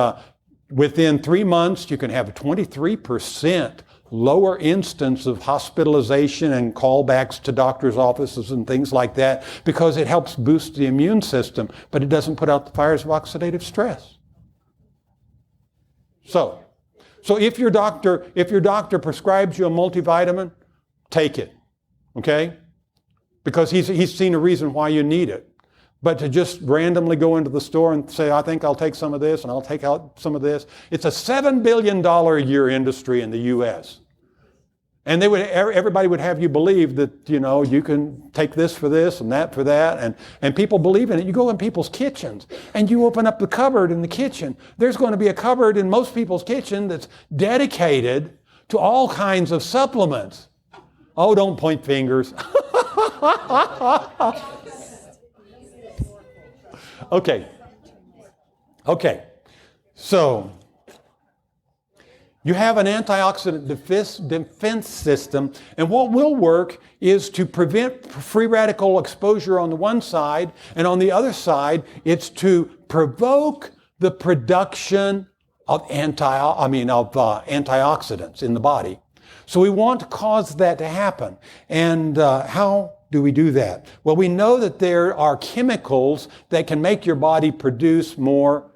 A: within 3 months, you can have a 23% lower instance of hospitalization and callbacks to doctor's offices and things like that, because it helps boost the immune system, but it doesn't put out the fires of oxidative stress. So if your doctor prescribes you a multivitamin, take it, okay? Because he's seen a reason why you need it. But to just randomly go into the store and say, I think I'll take some of this and I'll take out some of this. It's a $7 billion a year industry in the U.S. And everybody would have you believe that, you can take this for this and that for that. And people believe in it. You go in people's kitchens and you open up the cupboard in the kitchen. There's going to be a cupboard in most people's kitchen that's dedicated to all kinds of supplements. Oh, don't point fingers. Okay. So, you have an antioxidant defense system, and what will work is to prevent free radical exposure on the one side, and on the other side, it's to provoke the production of antioxidants in the body. So we want to cause that to happen. And how do we do that? Well, we know that there are chemicals that can make your body produce more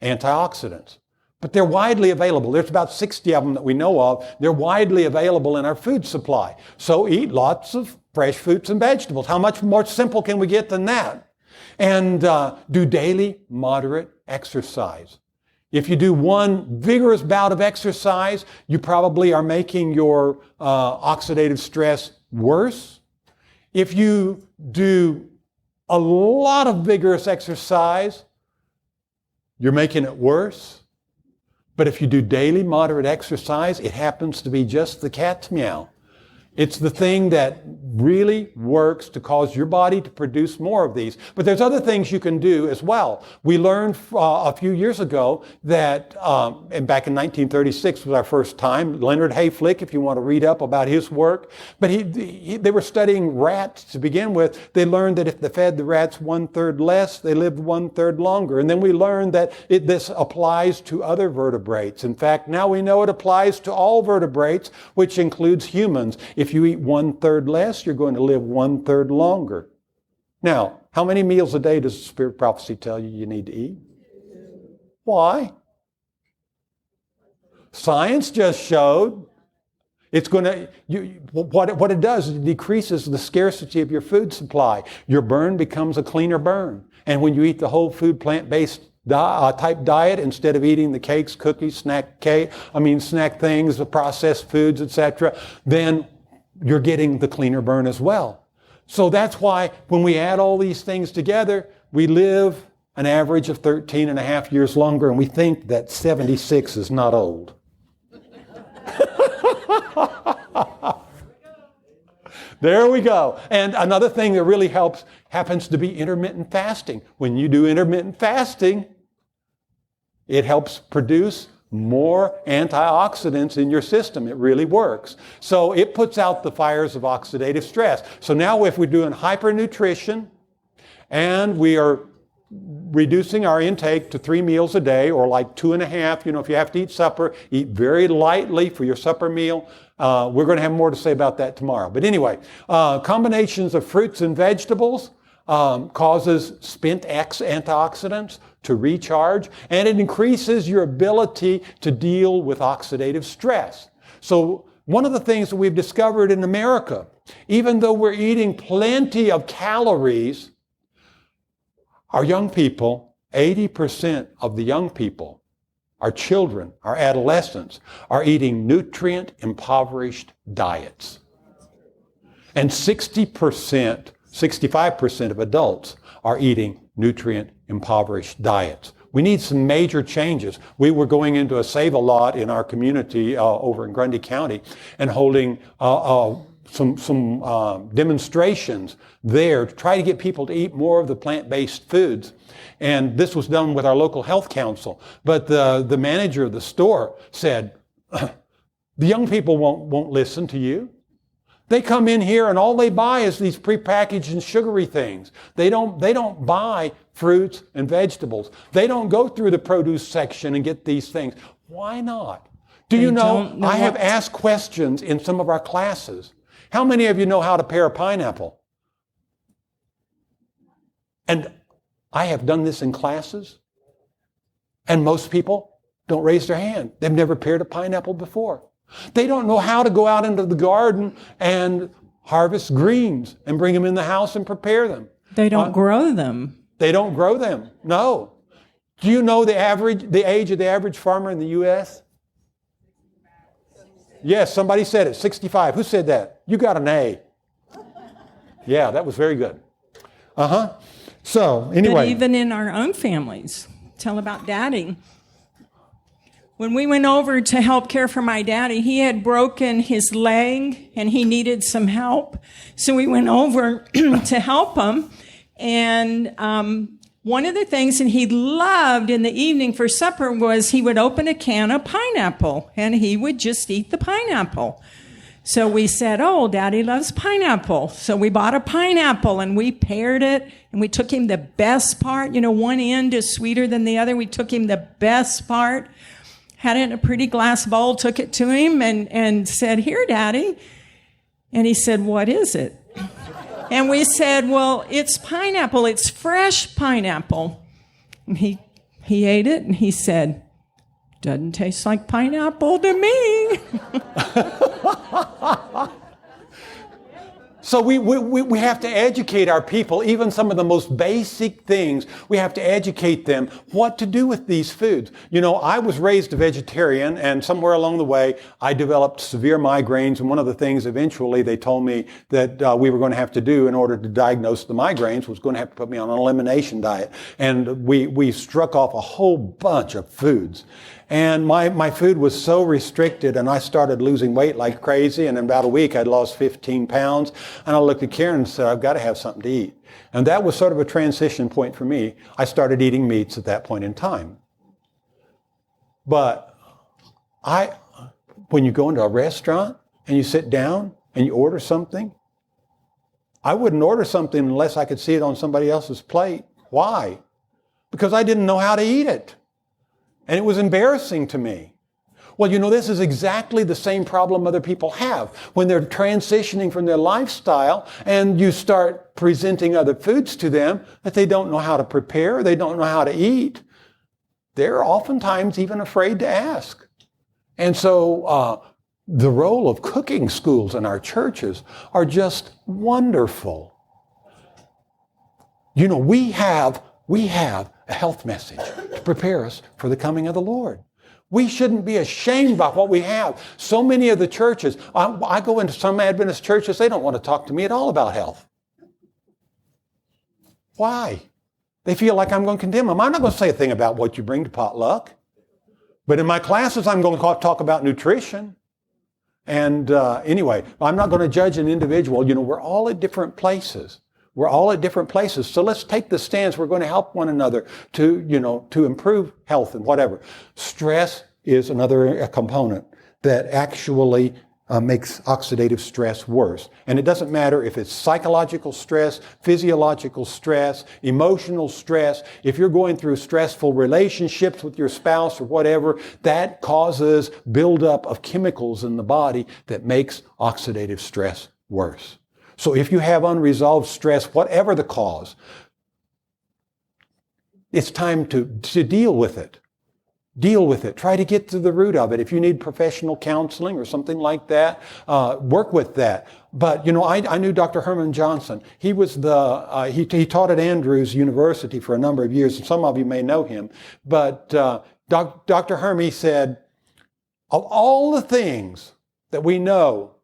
A: antioxidants. But they're widely available. There's about 60 of them that we know of. They're widely available in our food supply. So eat lots of fresh fruits and vegetables. How much more simple can we get than that? And do daily moderate exercise. If you do one vigorous bout of exercise, you probably are making your oxidative stress worse. If you do a lot of vigorous exercise, you're making it worse. But if you do daily moderate exercise, it happens to be just the cat's meow. It's the thing that really works to cause your body to produce more of these. But there's other things you can do as well. We learned a few years ago that, and back in 1936 was our first time, Leonard Hayflick, if you want to read up about his work, but they were studying rats to begin with. They learned that if they fed the rats 1/3 less, they lived 1/3 longer. And then we learned that this applies to other vertebrates. In fact, now we know it applies to all vertebrates, which includes humans. If you eat 1/3 less, you're going to live 1/3 longer. Now, how many meals a day does the Spirit of Prophecy tell you need to eat? Why? Science just showed it's going to, what it does is it decreases the scarcity of your food supply. Your burn becomes a cleaner burn. And when you eat the whole food plant-based type diet, instead of eating the cakes, cookies, snack things, the processed foods, etc., then you're getting the cleaner burn as well. So that's why when we add all these things together, we live an average of 13 and a half years longer, and we think that 76 is not old. There we go. And another thing that really helps happens to be intermittent fasting. When you do intermittent fasting, it helps produce more antioxidants in your system. It really works. So it puts out the fires of oxidative stress. So now if we're doing hypernutrition and we are reducing our intake to 3 meals a day, or like 2.5, if you have to eat supper, eat very lightly for your supper meal. We're going to have more to say about that tomorrow. But anyway, combinations of fruits and vegetables causes spent antioxidants to recharge, and it increases your ability to deal with oxidative stress. So one of the things that we've discovered in America, even though we're eating plenty of calories, our young people, 80% of the young people, our children, our adolescents, are eating nutrient-impoverished diets. And 65% of adults are eating nutrient-impoverished diets. We need some major changes. We were going into a Save-A-Lot in our community over in Grundy County and holding demonstrations there to try to get people to eat more of the plant-based foods. And this was done with our local health council. But the manager of the store said, the young people won't listen to you. They come in here and all they buy is these prepackaged and sugary things. They don't buy fruits and vegetables. They don't go through the produce section and get these things. Why not? Do you know, I have asked questions in some of our classes. How many of you know how to pare a pineapple? And I have done this in classes, and most people don't raise their hand. They've never pared a pineapple before. They don't know how to go out into the garden and harvest greens and bring them in the house and prepare them.
B: They don't grow them.
A: They don't grow them. No. Do you know the age of the average farmer in the U.S.? Yes, somebody said it, 65. Who said that? You got an A. Yeah, that was very good. So, anyway.
B: But even in our own families, tell about Daddy. When we went over to help care for my daddy, he had broken his leg and he needed some help. So we went over to help him. And one of the things that he loved in the evening for supper was he would open a can of pineapple and he would just eat the pineapple. So we said, oh, Daddy loves pineapple. So we bought a pineapple and we pared it and we took him the best part. You know, one end is sweeter than the other. We took him the best part, had it in a pretty glass bowl, took it to him and said, here, Daddy. And he said, what is it? And we said, well, it's pineapple. It's fresh pineapple. And he ate it and he said, doesn't taste like pineapple to me.
A: So we have to educate our people, even some of the most basic things. We have to educate them what to do with these foods. You know, I was raised a vegetarian, and somewhere along the way, I developed severe migraines. And one of the things eventually they told me that we were going to have to do in order to diagnose the migraines was going to have to put me on an elimination diet. And we struck off a whole bunch of foods. And my food was so restricted, and I started losing weight like crazy. And in about a week, I'd lost 15 pounds. And I looked at Karen and said, I've got to have something to eat. And that was sort of a transition point for me. I started eating meats at that point in time. But when you go into a restaurant and you sit down and you order something, I wouldn't order something unless I could see it on somebody else's plate. Why? Because I didn't know how to eat it. And it was embarrassing to me. Well, you know, this is exactly the same problem other people have. When they're transitioning from their lifestyle and you start presenting other foods to them that they don't know how to prepare, they don't know how to eat, they're oftentimes even afraid to ask. And so the role of cooking schools in our churches are just wonderful. You know, we have a health message to prepare us for the coming of the Lord. We shouldn't be ashamed about what we have. So many of the churches, I go into some Adventist churches, they don't want to talk to me at all about health. Why? They feel like I'm going to condemn them. I'm not going to say a thing about what you bring to potluck. But in my classes, I'm going to talk about nutrition. And anyway, I'm not going to judge an individual. You know, we're all at different places. We're all at different places. So let's take the stance. We're going to help one another to improve health and whatever. Stress is another component that actually makes oxidative stress worse. And it doesn't matter if it's psychological stress, physiological stress, emotional stress. If you're going through stressful relationships with your spouse or whatever, that causes buildup of chemicals in the body that makes oxidative stress worse. So if you have unresolved stress, whatever the cause, it's time to deal with it. Deal with it. Try to get to the root of it. If you need professional counseling or something like that, work with that. But, you know, I knew Dr. Herman Johnson. He was he taught at Andrews University for a number of years, and some of you may know him. But Dr. Herman said, of all the things that we know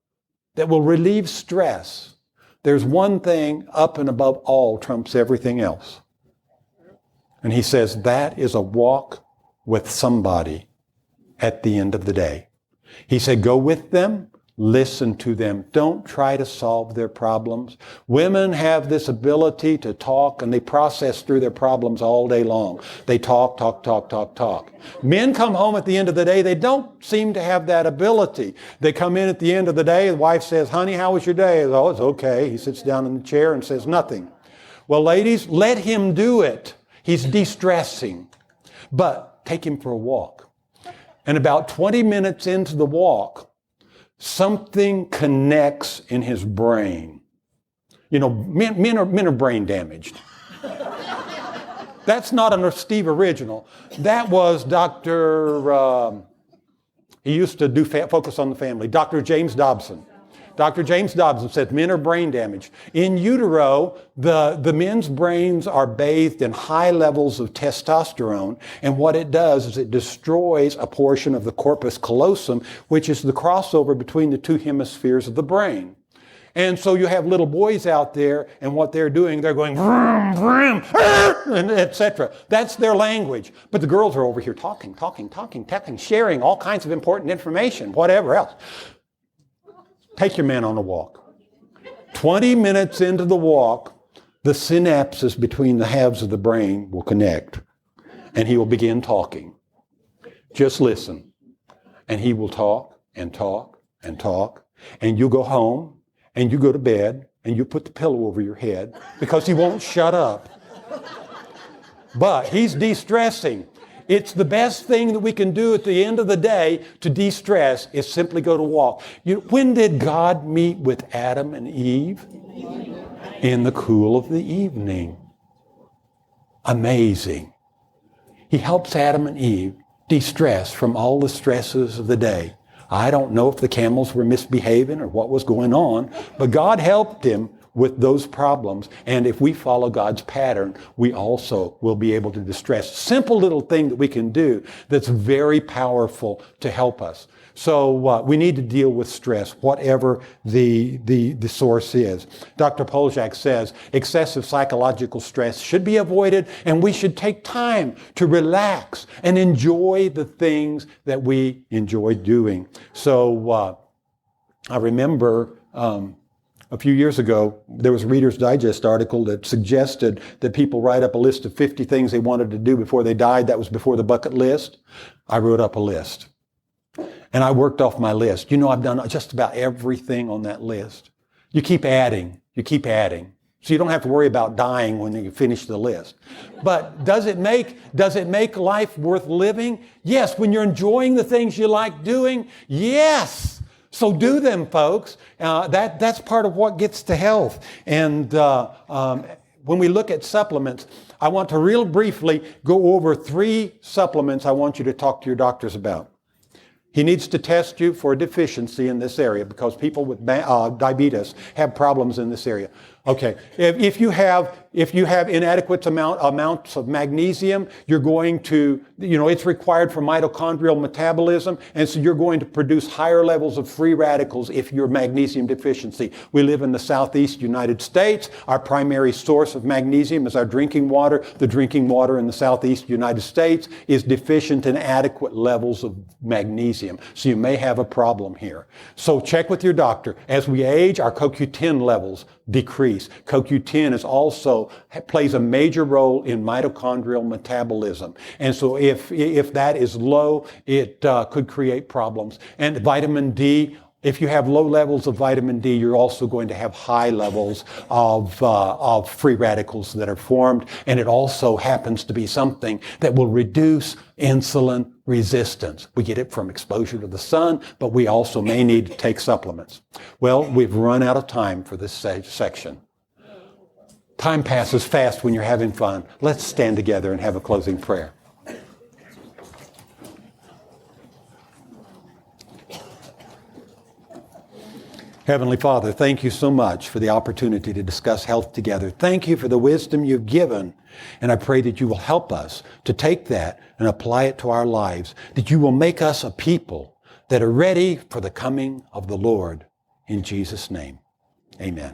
A: that will relieve stress, there's one thing up and above all trumps everything else. And he says that is a walk with somebody at the end of the day. He said, go with them, Listen to them. Don't try to solve their problems. Women have this ability to talk, and they process through their problems all day long. They talk, talk, talk, talk, talk. Men come home at the end of the day. They don't seem to have that ability. They come in at the end of the day. The wife says, honey, how was your day? Oh, it's okay. He sits down in the chair and says nothing. Well, ladies, let him do it. He's de-stressing. But take him for a walk. And about 20 minutes into the walk, something connects in his brain. You know, men are brain damaged. That's not a Steve original. That was Dr. He used to do Focus on the Family, Dr. James Dobson. Dr. James Dobson said men are brain damaged. In utero, the men's brains are bathed in high levels of testosterone, and what it does is it destroys a portion of the corpus callosum, which is the crossover between the two hemispheres of the brain. And so you have little boys out there, and what they're doing, they're going, vroom, vroom, and etc. That's their language. But the girls are over here talking, sharing all kinds of important information, whatever else. Take your man on a walk. 20 minutes into the walk, the synapses between the halves of the brain will connect, and he will begin talking. Just listen. And he will talk and talk and talk, and you go home, and you go to bed, and you put the pillow over your head because he won't shut up. But he's de-stressing. It's the best thing that we can do at the end of the day to de-stress is simply go to walk. When did God meet with Adam and Eve? In the cool of the evening. Amazing. He helps Adam and Eve de-stress from all the stresses of the day. I don't know if the camels were misbehaving or what was going on, but God helped him with those problems. And if we follow God's pattern, we also will be able to distress. Simple little thing that we can do that's very powerful to help us. So we need to deal with stress, whatever the source is. Dr. Poljak says excessive psychological stress should be avoided, and we should take time to relax and enjoy the things that we enjoy doing. So I remember a few years ago, there was a Reader's Digest article that suggested that people write up a list of 50 things they wanted to do before they died. That was before the bucket list. I wrote up a list. And I worked off my list. You know, I've done just about everything on that list. You keep adding. So you don't have to worry about dying when you finish the list. But does it make life worth living? Yes. When you're enjoying the things you like doing? Yes. So do them, folks. That's part of what gets to health. And when we look at supplements, I want to real briefly go over 3 supplements I want you to talk to your doctors about. He needs to test you for a deficiency in this area because people with diabetes have problems in this area. Okay, if you have inadequate amounts of magnesium, you're going to, it's required for mitochondrial metabolism, and so you're going to produce higher levels of free radicals if you're magnesium deficiency. We live in the southeast United States. Our primary source of magnesium is our drinking water. The drinking water in the southeast United States is deficient in adequate levels of magnesium. So you may have a problem here. So check with your doctor. As we age, our CoQ10 levels decrease. CoQ10 plays a major role in mitochondrial metabolism. And so if that is low, it could create problems. And vitamin D, if you have low levels of vitamin D, you're also going to have high levels of free radicals that are formed. And it also happens to be something that will reduce insulin resistance. We get it from exposure to the sun, but we also may need to take supplements. Well, we've run out of time for this section. Time passes fast when you're having fun. Let's stand together and have a closing prayer. Heavenly Father, thank you so much for the opportunity to discuss health together. Thank you for the wisdom you've given. And I pray that you will help us to take that and apply it to our lives, that you will make us a people that are ready for the coming of the Lord. In Jesus' name, amen.